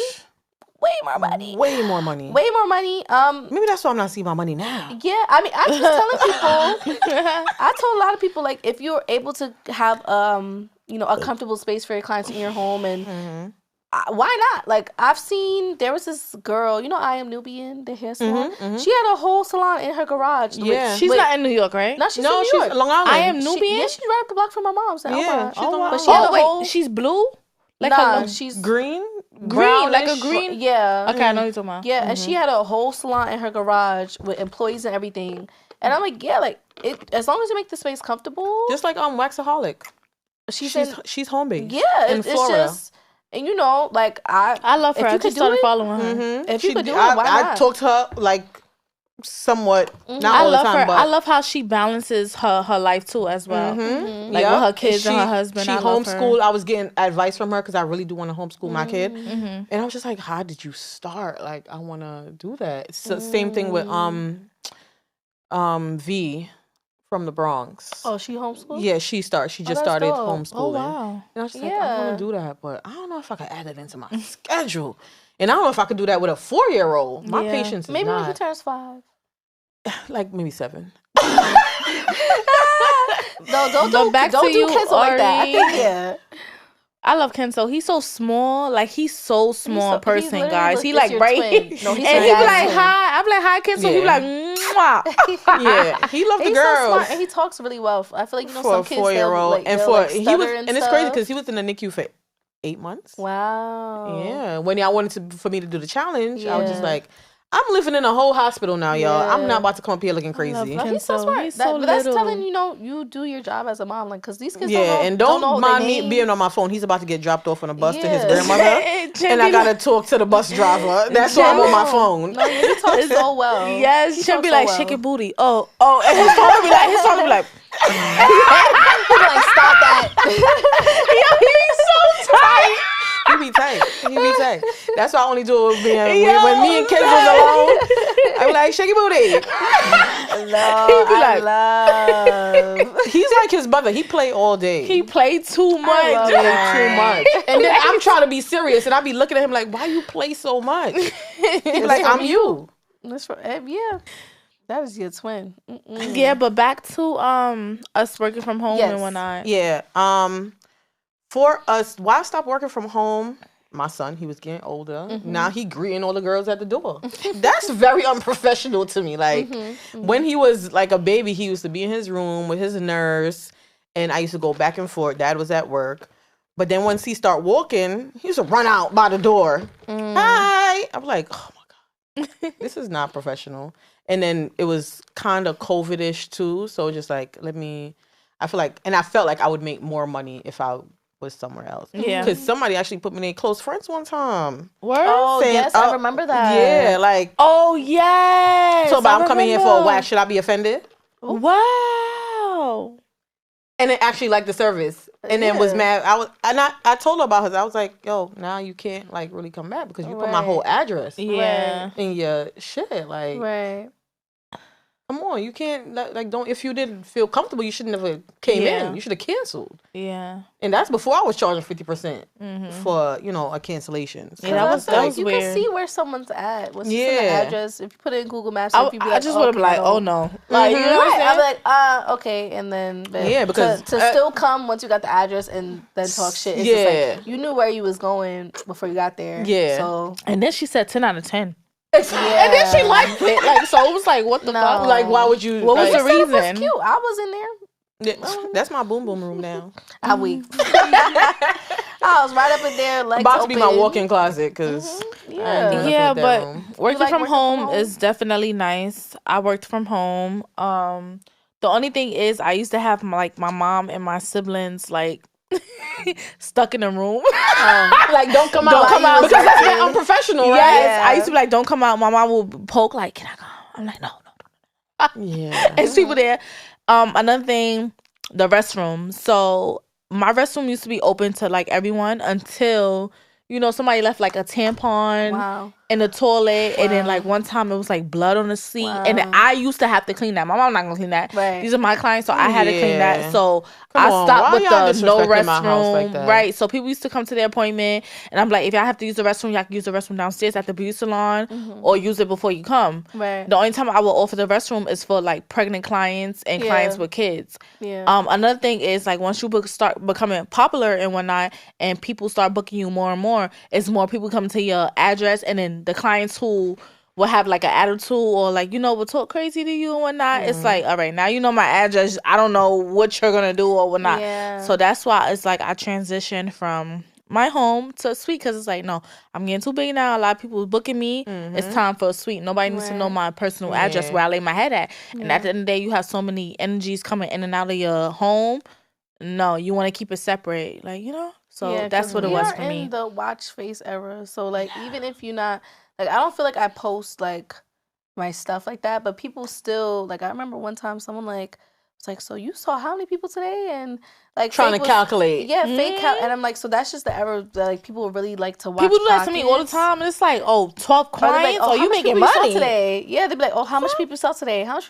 Way more money. Way more money. Way more money. Maybe that's why I'm not seeing my money now. Yeah, I mean, I was telling people, I told a lot of people, like, if you're able to have, a comfortable space for your clients in your home and why not? Like, I've seen, there was this girl, I Am Nubian, the hair salon. She had a whole salon in her garage. Yeah. She's not in New York, right? No, she's No, in New she's York. Long Island. I Am Nubian? Yeah, she's right up the block from my mom's. Yeah, she's Long but she Island. had a wait, whole, she's blue? Like she's green, green, like a brownish. green. Yeah. Okay, I know what you're talking about. Yeah, and she had a whole salon in her garage with employees and everything. And I'm like, yeah, like as long as you make the space comfortable. Just like Waxaholic. She's home based. Yeah, in it's Florida. just, and you know, like I love her. if I you could just started do it, following her. Mm-hmm. If you could do it, why I not? talked to her like somewhat, not I all the love time, her. but I love how she balances her life too as well. Like Yep. with her kids and her husband. She I love homeschooled. her. I was getting advice from her because I really do want to homeschool my kid, Mm-hmm. and I was just like, "How did you start? Like, I want to do that." So, same thing with V from the Bronx. Oh, she homeschooled? Yeah, she just that's started dope. homeschooling. Oh wow. And I was just like, I Yeah. want to do that, but I don't know if I could add it into my schedule. And I don't know if I could do that with a 4-year-old. My Yeah. patience is Maybe when he not. turns 5. Like maybe 7. No, don't But do back don't to do you, kids like that. I Ari. think yeah. I love Kenzo. He's so small. Like he's so small so- person, he's literally guys. like He this like your right twin. here. No, he's and your he be dad's like twin. hi. I'm like hi Kenzo. He be Yeah. like mwah. Yeah, he loved the He's so girls. smart and he talks really well. I feel like for some a kids 4-year-old, like, and they'll, for like, he was, stutter and it's crazy stuff. because he was in the NICU for 8 months. Wow. Yeah, when y'all wanted for me to do the challenge, I was just Yeah. like, I'm living in a whole hospital now, y'all. I'm Yeah. not about to come up here looking love crazy. that. No, he's so Kenzo, smart. he's That- so but that's little. telling you do your job as a mom, like, because these kids Yeah, don't know, and don't know mind their me names. being on my phone. He's about to get dropped off on a bus to his Yeah. grandmother, and I gotta talk to the bus driver. That's why I'm on my phone. No, he talks so well. Yes, He she'll talks be so like well. shake your booty. Oh, and his phone will be like He'll be like, stop that. he's so tight. He be tight. He be tight. That's why I only do it when me and kids was alone. I'm like, shake your booty. No, He'd be I like- love. He's like his brother. He play all day. He played too much. love play that. too much. And then I'm trying to be serious, and I be looking at him like, why you play so much? He be like, I'm you. That's for, yeah. That is your twin. Mm-mm. Yeah, but back to us working from home Yes. and whatnot. Yeah. For us, why I stopped working from home? My son, he was getting older. Now he greeting all the girls at the door. That's very unprofessional to me. Like when he was like a baby, he used to be in his room with his nurse, and I used to go back and forth. Dad was at work. But then once he started walking, he used to run out by the door. Hi. I'm like, oh my God, this is not professional. And then it was kind of COVID-ish too. So just like, I felt like I would make more money if I was somewhere else. Yeah. Because somebody actually put me in their close friends one time. Word? Oh, Saying, yes, I remember that. Yeah, like, Oh, yes. so I I'm coming here for a remember. whack. Should I be offended? Wow. And then actually liked the service. And then was Yeah. mad. I told her about her. I was like, yo, now you can't like really come back because you put my Right. whole address Yeah. in your shit. Like, Right. come on, you can't like don't. If you didn't feel comfortable, you should never came Yeah. in. You should have canceled. Yeah. And that's before I was charging 50% for a cancellation. So Yeah, that was- I feel like was you weird. can see where someone's at. What's the Yeah. address? If you put it in Google Maps, I, if you be I like, just would have been like, oh no. Like, you know what Right. I'm I'm saying? like, okay, and then Yeah, because, to still come once you got the address and then talk shit. It's just Yeah. like you knew where you was going before you got there. Yeah. So And then she said 10 out of 10. yeah. And then she liked it. Like, so it was like, what the No. fuck? like, why would you? What was like, the It was reason? cute. I was in there. That's my boom boom room now. I weak. I was right up in there, legs About to be my open. walk-in closet because Yeah. Yeah, but working like from working from home home? is definitely nice. I worked from home. The only thing is I used to have my mom and my siblings like stuck in a room. like don't come Don't out, come out. because that's not unprofessional, right? Yes, I used to be like, don't come out. My mom will poke like, can I come? I'm like, no. Yeah. It's people there. Another thing, the restroom. So my restroom used to be open to like everyone until somebody left like a tampon Wow. in the toilet, and then like one time it was like blood on the seat, and then I used to have to clean that. My mom not gonna clean that. Right. These are my clients, so I had to clean that. Yeah. So Come I on, stopped why with y'all the no disrespecting my house like restroom. that? Right. So people used to come to their appointment, and I'm like, if y'all have to use the restroom, y'all can use the restroom downstairs at the beauty salon, or use it before you come. Right. The only time I will offer the restroom is for like pregnant clients and Yeah. clients with kids. Yeah. Another thing is like once you start becoming popular and whatnot, and people start booking you more and more, it's more people coming to your address, and then the clients who will have like an attitude or like will talk crazy to you and whatnot. It's like, all right, now you know my address. I don't know what you're gonna do or whatnot. Yeah. So that's why it's like I transitioned from my home to a suite because it's like, no, I'm getting too big now. A lot of people is booking me. It's time for a suite. Nobody needs to know my personal address where I lay my head at. And at the end of the day, you have so many energies coming in and out of your home. No, you want to keep it separate, like, you know. So that's what it was for me. We are in the watch face era, so like even if you're not like, I don't feel like I post like my stuff like that, but people still like. I remember one time someone like was like, "So you saw how many people today?" And like trying to calculate, fake count, and I'm like, so that's just the era that like people really like to watch. People do that to me all the time, and it's like, 12 clients, like, you making money today? Yeah, they'd be like, oh, how much people sell today? How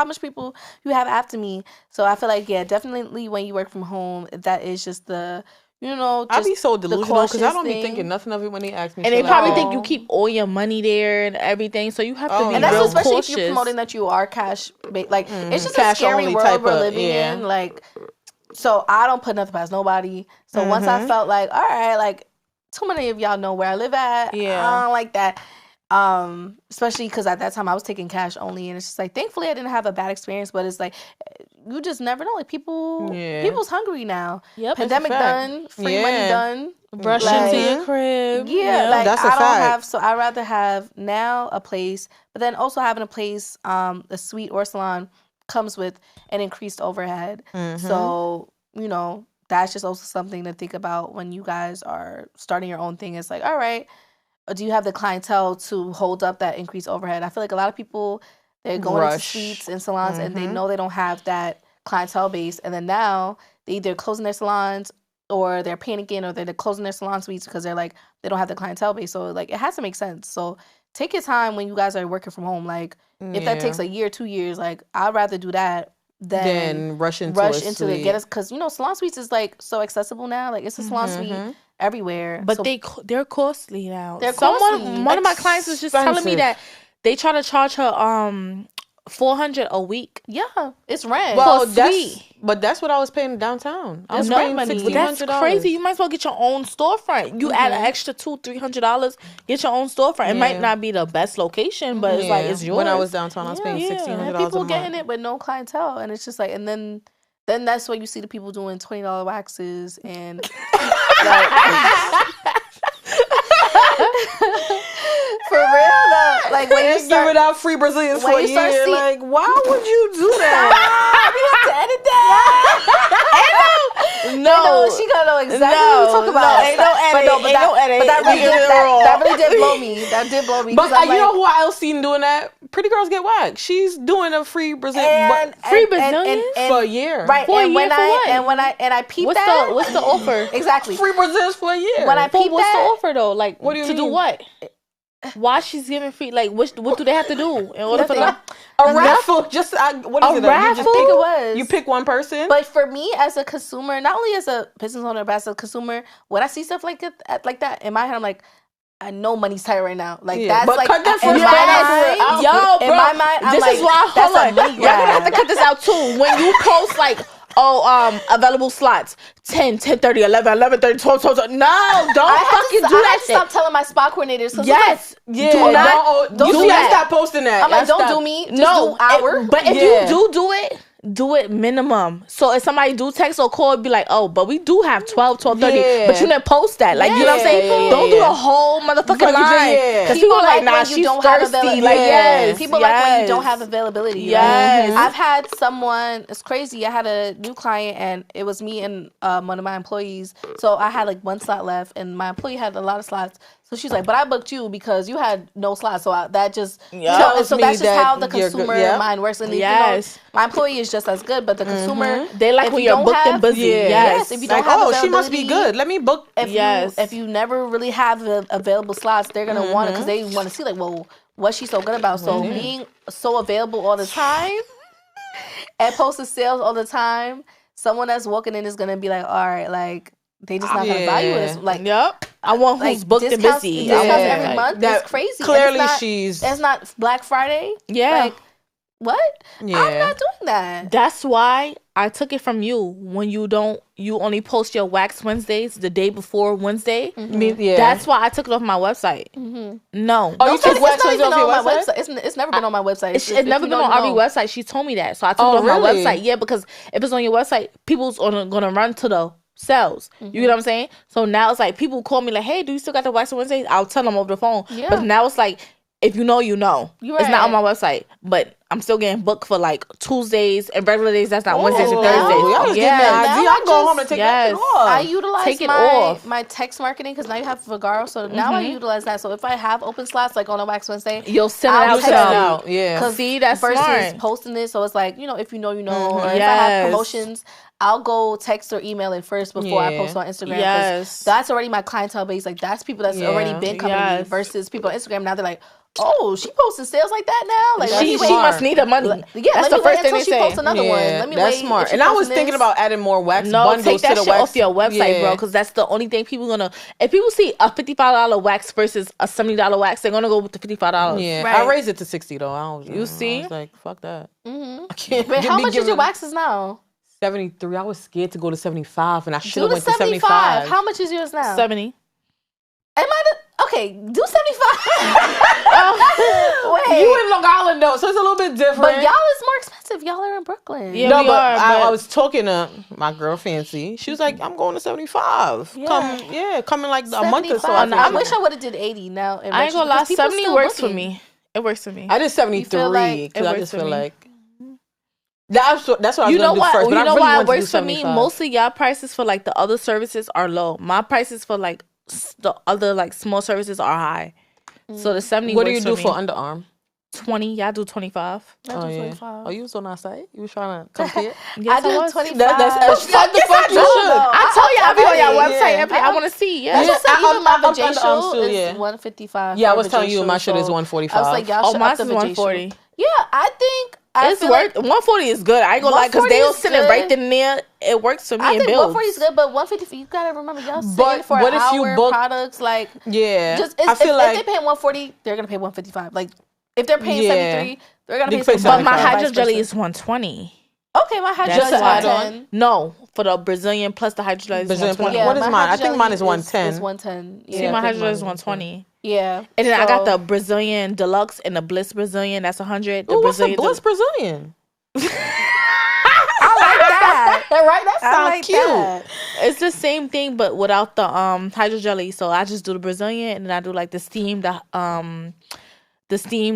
much people you have after me? So I feel like definitely when you work from home, that is just the. You know, I be so delusional because I don't be thinking nothing of it when they ask me. And they probably think you keep all your money there and everything, so you have to be and that's real especially cautious. If you're promoting that you are cash, like it's just a scary world we're living in. Like, so I don't put nothing past nobody. So once I felt like, all right, like too many of y'all know where I live at. I don't like that. Especially because at that time I was taking cash only, and it's just like, thankfully I didn't have a bad experience, but it's like you just never know. Like people's hungry now. Pandemic done, free money done. Rush into your crib. Like that's I a don't fact. have. So I rather have now a place, but then also having a place, a suite or salon comes with an increased overhead. So you know that's just also something to think about when you guys are starting your own thing. It's like, all right. Do you have the clientele to hold up that increased overhead? I feel like a lot of people, they're going into suites and salons and they know they don't have that clientele base. And then now they either closing their salons or they're panicking or they're closing their salon suites because they're like, they don't have the clientele base. So like, it has to make sense. So take your time when you guys are working from home. Like if that takes a year, 2 years, like I'd rather do that than rush into the get us. Cause you know, salon suites is like so accessible now. Like it's a salon suite everywhere, but they're costly now. They're costly. One of my clients was just telling me that they try to charge her $400 a week. Yeah, it's rent. Well, that's what I was paying downtown. I was paying $1,600. That's crazy. You might as well get your own storefront. You add an extra $200-$300, get your own storefront. It might not be the best location, but it's like it's yours. When I was downtown, I was paying $1,600 a people month. getting it with no clientele, and it's just like, and then that's when you see the people doing $20 waxes and for real though, like when you start giving out free Brazilians for a year, like why would you do that? We have to edit that. No, she gonna know exactly what we talk about. Ain't no edit. But that really did blow me. That did blow me. But you know who I else seen doing that? Pretty Girls Get Waxed. She's doing a free Brazilian for a year, right? For and a when year, I peeped that, what's the offer? Exactly, free Brazilians for a year. When I peeped what's the offer though? Like, what do you to mean? do what? Why she's giving free? Like, what do they have to do in order for them? A raffle? What is it? Raffle? You pick one person. But for me, as a consumer, not only as a business owner, but as a consumer, when I see stuff like that in my head, I'm like, I know money's tight right now. Like that's but like cut that in first in my mind, I'm this like, is why. Hold on, y'all gonna have to cut this out too. When you post like, available slots 10, 10:30, 11, 11:30, 12, 12. No, don't fucking do that. I stop telling my spot coordinators. So yes, do not. Don't do that. Stop posting that. I'm like, don't do me. Just no, do hour. But if you do it. Do it minimum. So if somebody do text or call, be like, oh, but we do have 12, 12:30. But you didn't post that. Like, you know what I'm saying? Don't do the whole motherfucking line. Because people are like, nah, she's thirsty. Like, people like when you don't have availability. Yes. I've had someone, it's crazy. I had a new client and it was me and one of my employees. So I had like one slot left and my employee had a lot of slots. So she's like, but I booked you because you had no slots. So that just, so that's just how the consumer mind works. And you know, my employee is just as good, but the consumer, they like when you're booked and busy. Yes. If you don't have she must be good. Let me book. If you never really have available slots, they're going to want it because they want to see like, well, what's she so good about? So being so available all the time and posting sales all the time, someone that's walking in is going to be like, all right, like, they just not gonna value it. Like, I want who's booked and busy. Discounts every month. That's crazy. Clearly, it's not Black Friday. Yeah. Like, what? Yeah. I'm not doing that. That's why I took it from you. When you only post your wax Wednesdays the day before Wednesday. That's why I took it off my website. No. Oh, you took wax Wednesday off your website? It's never been on my website. It's never been on Ari website. She told me that. So I took it off my website. Yeah, because if it's on your website, people's gonna run to the sales. You know what I'm saying? So now it's like people call me like, hey, do you still got the wax on Wednesdays? I'll tell them over the phone. Yeah. But now it's like, if you know, you know. You're It's not on right. my website, but I'm still getting booked for like Tuesdays and regular days. That's not Oh, Wednesdays and y'all Thursdays. was giving me an Now idea. I I'm going home just- to take that shit yes. off. I utilize Take it my off. my text marketing because now you have Vagaro, so now I utilize that. So if I have open slots like on a Wax Wednesday, You'll send it I'll out text to it them. out. Yeah. 'Cause See, that's versus smart. posting it, so it's like, you know, if you know, you know. Or if I Yes. have promotions, I'll go text or email it first before I Yeah. post on Instagram. 'cause Yes. that's already my clientele base. Like that's people that's already Yeah. been coming to me. Yes. Versus people on Instagram now they're like, oh, she posting sales like that now. Like let me She wait. must need the money. Yeah, That's let the me wait first thing until they she say. posts another one. Let me that's wait. smart. if she And I was posting thinking this. about adding more wax No, bundles take to that the shit wax. off your website, Yeah. bro, because that's the only thing people gonna. If people see a $55 wax versus a $70 wax, they're gonna go with the $55. Yeah, Right. I raised it to 60 though. You see? I was like, fuck that. Mhm. I can't. But be how much is your giving- waxes now? 73. I was scared to go to 75, and I should Do have the went to 75. 75. How much is yours now? 70. Am I okay? Do 75. Wait, You in Long Island though, so it's a little bit different. but y'all is more expensive. Y'all are in Brooklyn. Yeah. no, we but are, I but- was talking to my girl Fancy. She was like, "I'm going to 75. Come in like a month or so. 75. after I that." wish I would have did 80 now. I ain't gonna lie, 70 works for me. It works for me. I did 73 like because it I works just for feel me? like that's what I was You know gonna do what? first. But You I know really why it wanted to do works for me? 75. Mostly y'all prices for like the other services are low. My prices for like the other like small services are high. So the 70 What do works you do me. for underarm? 20. Y'all do 25. I do Oh yeah. 25. Oh, you was on our site. You was trying to compete. Yes, I do was. 25. That's what the fuck you No, should. no. I told you I'll be on your Yeah. website. Every day. I want to see. Yeah. I just said I'm- even my I'm vacation underarms too, is yeah. 155. Yeah, I for was a telling you vacation, my shit is so 145. I was like, y'all Oh, should mine up the is vacation. 140. Yeah, I think It's feel worth like, 140 is good. I ain't gonna lie, because 140 they all is sitting good. right in there. It works for me I and think builds. 140 is good, but 150, you gotta remember y'all But sitting for what an if you hour book- products like Yeah, just I feel if like they pay 140, they're gonna pay 155. Like if they're paying Yeah. 73, they're gonna They pay pay 75. But my 75. hydro vice jelly versa. is 120. Okay, my hydro Just jelly is to add on. 110. No, for the Brazilian plus the hydro jelly is Brazilian 120. plus- What is my mine? I hydro think mine jelly is 110. Is 110. See, Yeah. my I think hydro jelly is mine is 120. Yeah. And then I got So- the Brazilian deluxe and the Bliss Brazilian. That's 100. The Ooh, what's a Brazilian Bliss Brazilian? I like that. Right, that I sounds like cute. that. It's the same thing, but without the hydro jelly. So I just do the Brazilian, and then I do like the steam,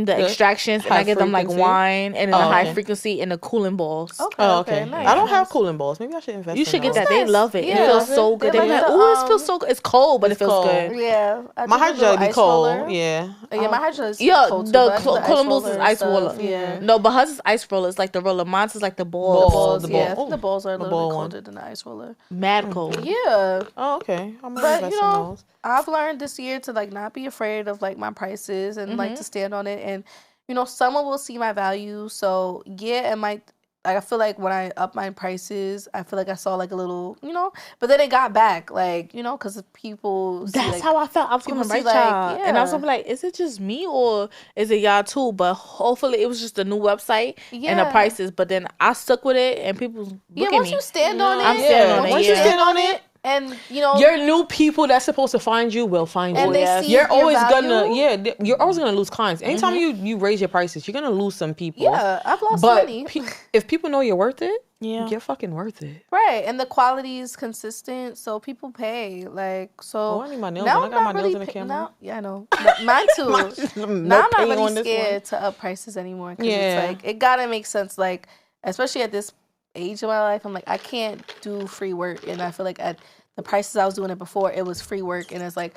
the extractions, and high I get them like frequency? wine, and then Oh, the high okay. frequency and the cooling balls. Okay. Oh, okay. Nice. I don't have cooling balls. Maybe I should invest. You in should get those. that. They nice. love it. It Yeah. feels so good. They They be like like, the, "Ooh, it feels so good." It's cold, but it It's feels cold. good. Yeah. I My do the hydro jelly little be ice cold. roller. Yeah. Yeah, my hydro is Yeah, cold too, the but I do the ice cooling balls is roller ice stuff. roller. Yeah. No, but hers is ice roller. It's like the roller. Mine's is like the balls. Balls, the yeah. ball. I think the balls are a The little ball bit one. colder than the ice roller. Mad cold. Yeah. Oh, okay. I'm gonna But invest you in know, those. I've learned this year to like not be afraid of like my prices and like to stand on it. And you know, someone will see my value. So yeah, it might. Like I feel like when I up my prices, I feel like I saw like a little, you know, but then it got back, like you know, because people. See, That's like, how I felt. I was gonna people see, write like, y'all, and I was yeah. gonna be like, "Is it just me or is it y'all too?" But hopefully, it was just a new website and the Yeah. prices. But then I stuck with it, and people look Yeah, at once me. you stand on it, I'm standing on it, Once you yeah. stand on it, and you know, your new people that's supposed to find you will find you. and they yes. see You're your always value. you're always gonna lose clients. Anytime you raise your prices, you're gonna lose some people. Yeah, I've lost But money. if people know you're worth it, Yeah. you're fucking worth it. Right, and the quality is consistent, so people pay. Like, so Oh, I need my nails now done. I I'm got not my nails really in the pay- camera. now- yeah, I know. Mine too. No Now I'm not pain really on this scared to up prices anymore. 'Cause Yeah. it's like it gotta make sense. Like, especially at this age of my life, I'm like I can't do free work, and I feel like at the prices I was doing it before, it was free work, and it's like.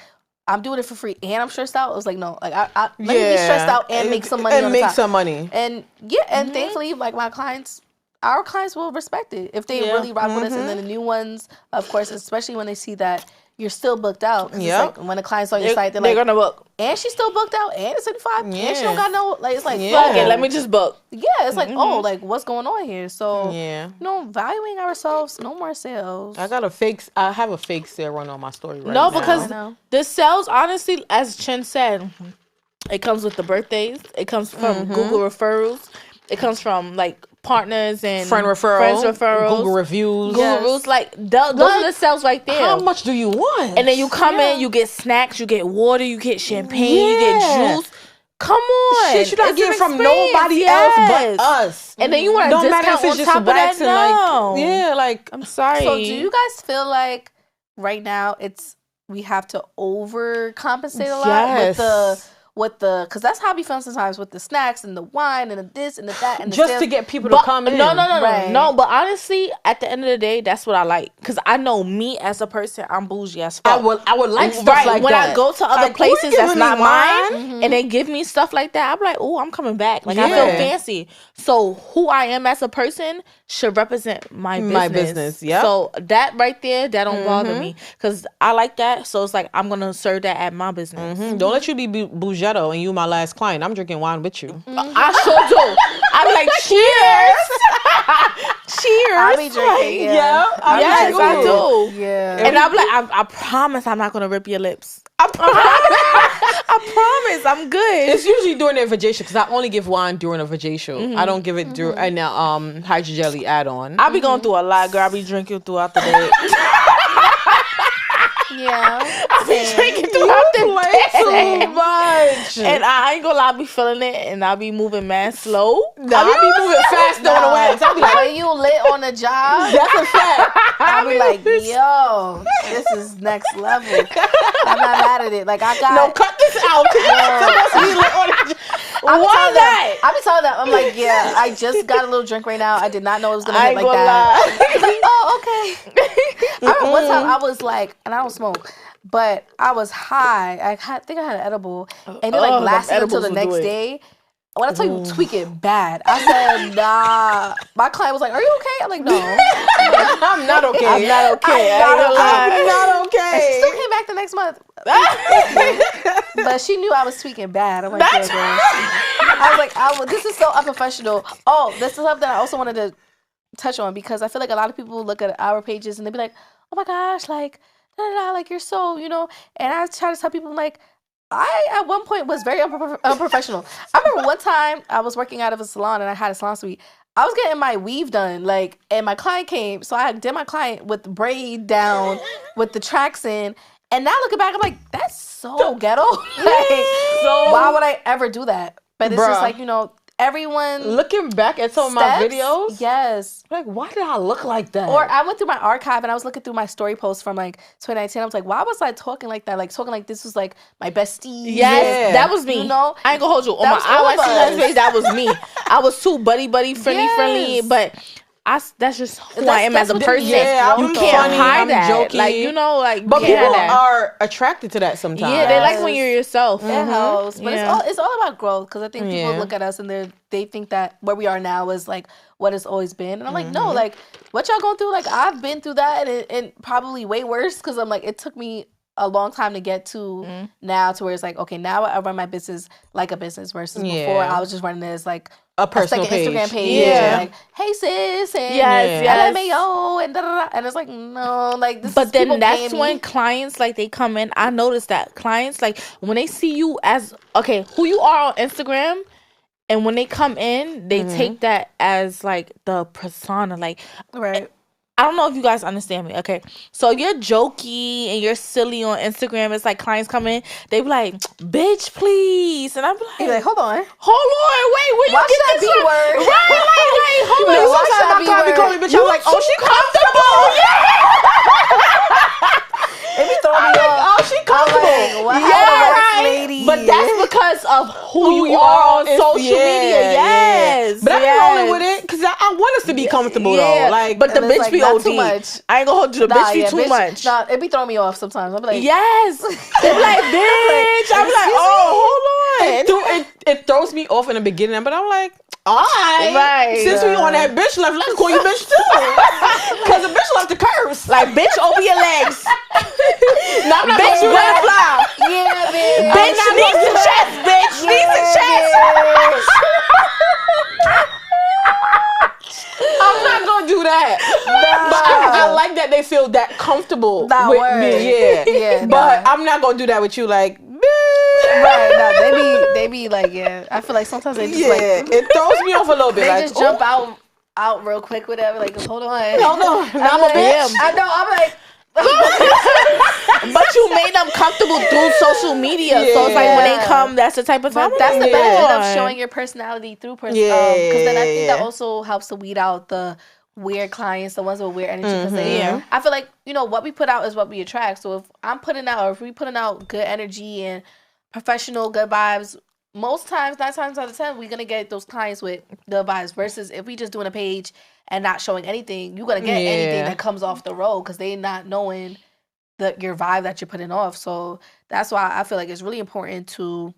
I'm doing it for free and I'm stressed out. It was like, no, like I let me be stressed out and make some money and on the make top. some money. And yeah, and thankfully, like my clients, our clients will respect it if they Yeah. really rock with us. And then the new ones, of course, especially when they see that you're still booked out. 'Cause it's Yep. like when the client's on your They're, site, they're they're like, gonna book. and she's still booked out, and it's 75, and she Yeah. don't got no, like, it's like, Yeah. fuck Okay, it. let me just book. Yeah, it's like, oh, like, what's going on here? So, Yeah. you know, valuing ourselves, no more sales. I have a fake sale run on my story right No, now. because I know. the sales, honestly, as Chen said, it comes with the birthdays. It comes from Google referrals. It comes from like partners and friends referrals, Google reviews. Google Yes. reviews. Like those are the sales right there. How much do you want? And then you come in, you get snacks, you get water, you get champagne, you Yeah. get juice. Come on. Shit, you're not It's getting an from experience, nobody else but yes. us. And then you want to Don't matter discount if it's on just top of that? waxing, No. like, yeah, like, I'm sorry. So do you guys feel like right now we have to overcompensate a lot with the because that's how I be feeling sometimes with the snacks and the wine and the this and the that and the just sales. to get people to come in. No. Right. No, but honestly, at the end of the day, that's what I like. Because I know me as a person, I'm bougie as fuck. I would like stuff right. like when that. I go to other Like, who you places that's giving not me mine wine? and they give me stuff like that, I'm like, oh, I'm coming back. Like I feel Yeah. fancy. So who I am as a person should represent my business. My business, yep. So that right there, that don't bother me. Because I like that. So it's like, I'm going to serve that at my business. Don't let you be Bougetto and you my last client. I'm drinking wine with you. I sure do. I'm like, cheers. Cheers. I be drinking. Yeah, I Yes, do. I do. Yeah. And I'm like, I promise I'm not gonna rip your lips. I promise I'm good. It's usually during the vacation because I only give wine during a vacation. I don't give it during and hydro jelly add on. I be going through a lot, girl. I be drinking throughout the day. Yeah. I be drinking throughout the day. Too much. And I ain't gonna lie, I be feeling it, and I be moving mad slow. I be moving fast on the wax. I be like, When you lit on the job, that's a fact. I be like, yo, this is next level. I'm not mad at it. Like I got No, cut this out. Why not? I be telling them, I'm like, yeah, I just got a little drink right now. I did not know it was gonna I hit ain't like gonna that. lie. It's like, oh, okay. I remember one time I was like, and I don't smoke, but I was high. I think I had an edible, and it like them lasted until edibles the will next do it. day. When I tell you tweaking bad, I said, nah. My client was like, are you okay? I'm like, no. I'm not okay. I'm not okay. I'm not I not She okay. still came back the next month. But she knew I was tweaking bad. I'm like, yeah, girl. I was like, this is so unprofessional. Oh, this is something I also wanted to touch on because I feel like a lot of people look at our pages and they be like, oh my gosh, like, da, da, da, like you're so, and I try to tell people, I'm like, I at one point was very unprofessional. I remember one time I was working out of a salon and I had a salon suite. I was getting my weave done, like, and my client came, so I did my client with the braid down, with the tracks in, and now looking back, I'm like, that's so ghetto. Like, why would I ever do that? But it's just Bruh. like, everyone Looking back at some of my steps, videos, yes. like, why did I look like that? Or I went through my archive and I was looking through my story posts from like 2019. I was like, why was I talking like that? Like talking like this was like my bestie. Yes, Yeah. that was me. I I ain't gonna hold you. On That my was all of IYC us. page, that was me. I was too buddy, friendly, Yes. but that's just who I That's- am as a that's what it person. is. Yeah, you I'm can't funny, hide I'm that. jokey. Like, But you can't people hide that. are attracted to that sometimes. Yeah, they like Yes. when you're yourself. It helps, but Yeah. it's all about growth because I think people Yeah. look at us and they think that where we are now is like what it's always been, and I'm like, no, like what y'all going through, like I've been through that and probably way worse because I'm like it took me a long time to get to now to where it's like okay, now I run my business like a business versus before Yeah. I was just running this like A personal second page. Instagram page Yeah. and like hey sis and Yes, yes. LMAO and da da da, and it's like no, like this But is people then that's paying me. when clients like they come in. I noticed that clients like when they see you as okay, who you are on Instagram, and when they come in, they take that as like the persona. Like right. I don't know if you guys understand me. Okay, so you're jokey and you're silly on Instagram. It's like clients come in, they be like, "Bitch, please," and I'm like, You're like hold on. "Hold on, wait, where you Watch get that this B from?" word. Right, like, hold Like, on. watch that Sometimes B my client be word. calling me, bitch. I'm like, oh, she comfortable. It be throwing me off. oh, she comfortable. I'm like, what Yeah, happened, right. lady? But that's because of who you are on social media. Yes. But I'm yes. rolling with it because I want us to be comfortable though. Like, but the and it's bitch like, be not OD. too much. I ain't gonna hold you. The bitch be too much. Nah, it be throwing me off sometimes. I'm like, Yes. They be like, bitch. I'm like, oh, hold on. it throws me off in the beginning, but I'm like, all right. Right. Since we on that bitch left, let's call you bitch too. Because the bitch left the curse. Like, bitch, open your legs. Now I'm not Bitch, gonna do that. butterfly. yeah, bitch. Bitch, knees to chest, bitch. Knees to chest. I'm not gonna do that. But I like that they feel that comfortable That with word. me. Yeah. Yeah, But nah. I'm not gonna do that with you. Like, bitch. Right, nah, they be like, yeah. I feel like sometimes they just Yeah, like, it throws me off a little bit. they like, just jump out real quick, whatever. Like, hold on. Hold on. Now I'm a like, bitch. I know. I'm like, But you made them comfortable through social media. So it's like when they come, that's the type of time. But that's the Yeah. benefit of showing your personality through person. Because then I think that also helps to weed out the weird clients, the ones with weird energy. Because I feel like, you know, what we put out is what we attract. So if I'm putting out, or if we putting out good energy and professional, good vibes, most times, 9 times out of 10, we're going to get those clients with good vibes. Versus if we just doing a page and not showing anything, you're going to get anything that comes off the road because they not knowing your vibe that you're putting off. So that's why I feel like it's really important to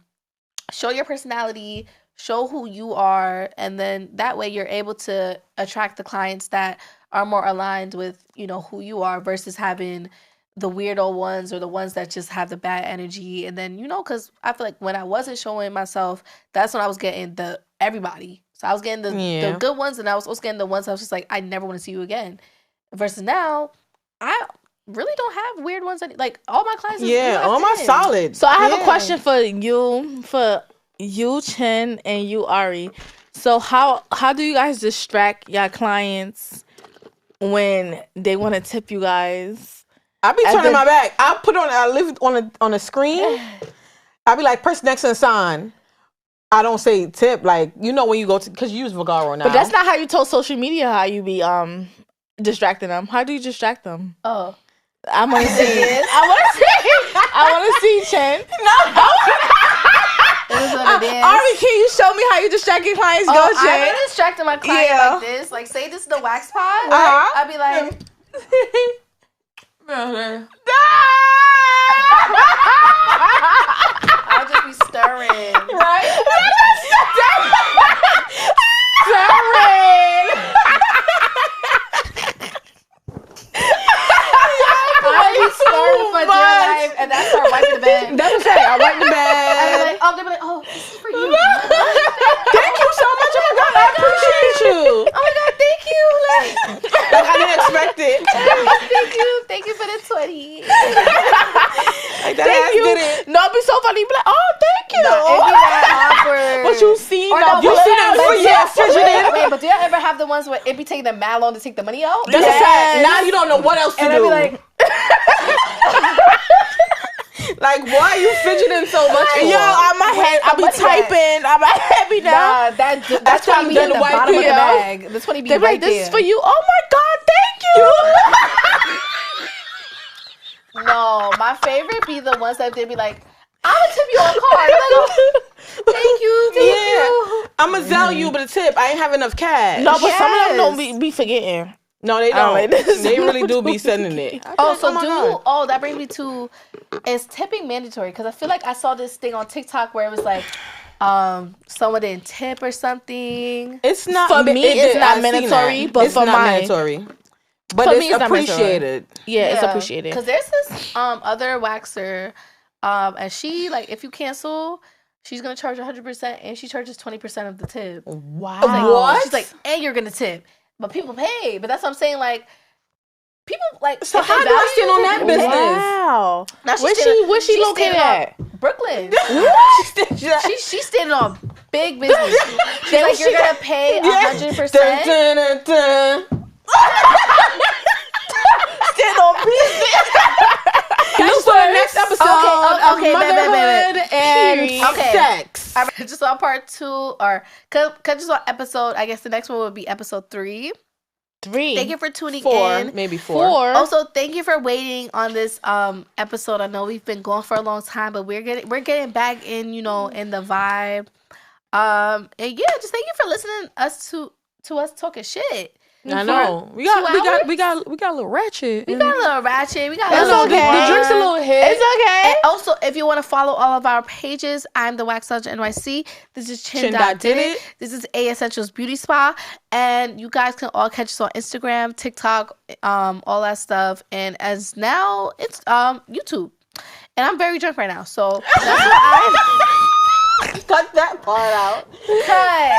show your personality, show who you are, and then that way you're able to attract the clients that are more aligned with, you know, who you are versus having the weirdo ones or the ones that just have the bad energy. And then, you know, because I feel like when I wasn't showing myself, that's when I was getting everybody. So I was getting the good ones, and I was also getting the ones I was just like, I never want to see you again. Versus now, I really don't have weird ones. Like, all my clients is all my solid. So I have a question for you, Chen, and you, Ari. So how do you guys distract your clients when they want to tip you guys? I be turning my back. I live on a screen. I be like, person next to the sign. I don't say tip. Like, you know, when you go to, because you use Vagaro now. But that's not how you told social media how you be distracting them. How do you distract them? Oh, I want to see. I want to see Chen. No. It is what it is. Ari, can you show me how you distracting clients? Go, Chen. I've been distracting my client like this. Like, say this is the wax pot. Right? I'll be like, I'll just be stirring. right. I'll be stirring for dear life, and that's her wiping the bed. That's what I'm saying. I wipe the bed. They'll be like, oh, this is for you. Thank you so much. Oh my God, I appreciate you. Oh my God, thank you. Like, I didn't expect it. thank you for the 20. Like, that Thank you. did it. No, it'd be so funny. Be like, oh, thank you. It'd be that awkward. What you seen? Or no, You see that fidgeting? Wait, but do y'all ever have the ones where it be taking them mad long to take the money out? That's a fact. Now you don't know what else to And do. I'd be like, Like, why are you fidgeting so much? Yo, on my head, I be money typing. On my head be down. nah, that's why 20 I'm be done in the wiping bottom of the it out. bag. The 20 be They be right like, this there. is for you. Oh my God, thank you. No, my favorite be the ones that they be like, I'm gonna tip you on a card. I'm like, oh, thank you. I'm gonna sell you, but a tip. I ain't have enough cash. No, but some of them Yes. don't be forgetting. No, they I'm don't. like, this They is really do be sending it. Oh, so my God. that brings me to, is tipping mandatory? Because I feel like I saw this thing on TikTok where it was like, someone didn't tip or something. It's not For me, it's not I've seen mandatory, that. but it's for not mine- mandatory. But For it's me, it's not mandatory. appreciated. Yeah, it's appreciated. Because there's this other waxer, and she, like, if you cancel, she's gonna charge 100%, and she charges 20% of the tip. Wow. Like, What? She's like, and you're gonna tip, but people pay. But that's what I'm saying. Like, people like. So if how they do I value stand on you, that people pay. business? Wow. Now Where's she located at? Brooklyn. She She standing on big business. She's like, you're gonna pay 100%. Dun, dun, dun. Stand on business. Look for the next episode of okay, motherhood and Okay. sex. I just saw part 2, or cause just saw episode. I guess the next one would be episode 3. 3. Thank you for tuning 4, in. maybe 4. 4. Also, thank you for waiting on this episode. I know we've been going for a long time, but we're getting back in, you know, in the vibe. And yeah, just thank you for listening to us talking shit. I know. We got a little ratchet. We got a little ratchet. We got a It's little okay. The drink's a little hit. It's okay. And also, if you want to follow all of our pages, I'm the Waxologist NYC. This is Chin. Did it. This is A Essentials Beauty Spa. And you guys can all catch us on Instagram, TikTok, all that stuff. And as now, it's YouTube. And I'm very drunk right now. So that's what Cut that part out. Cut.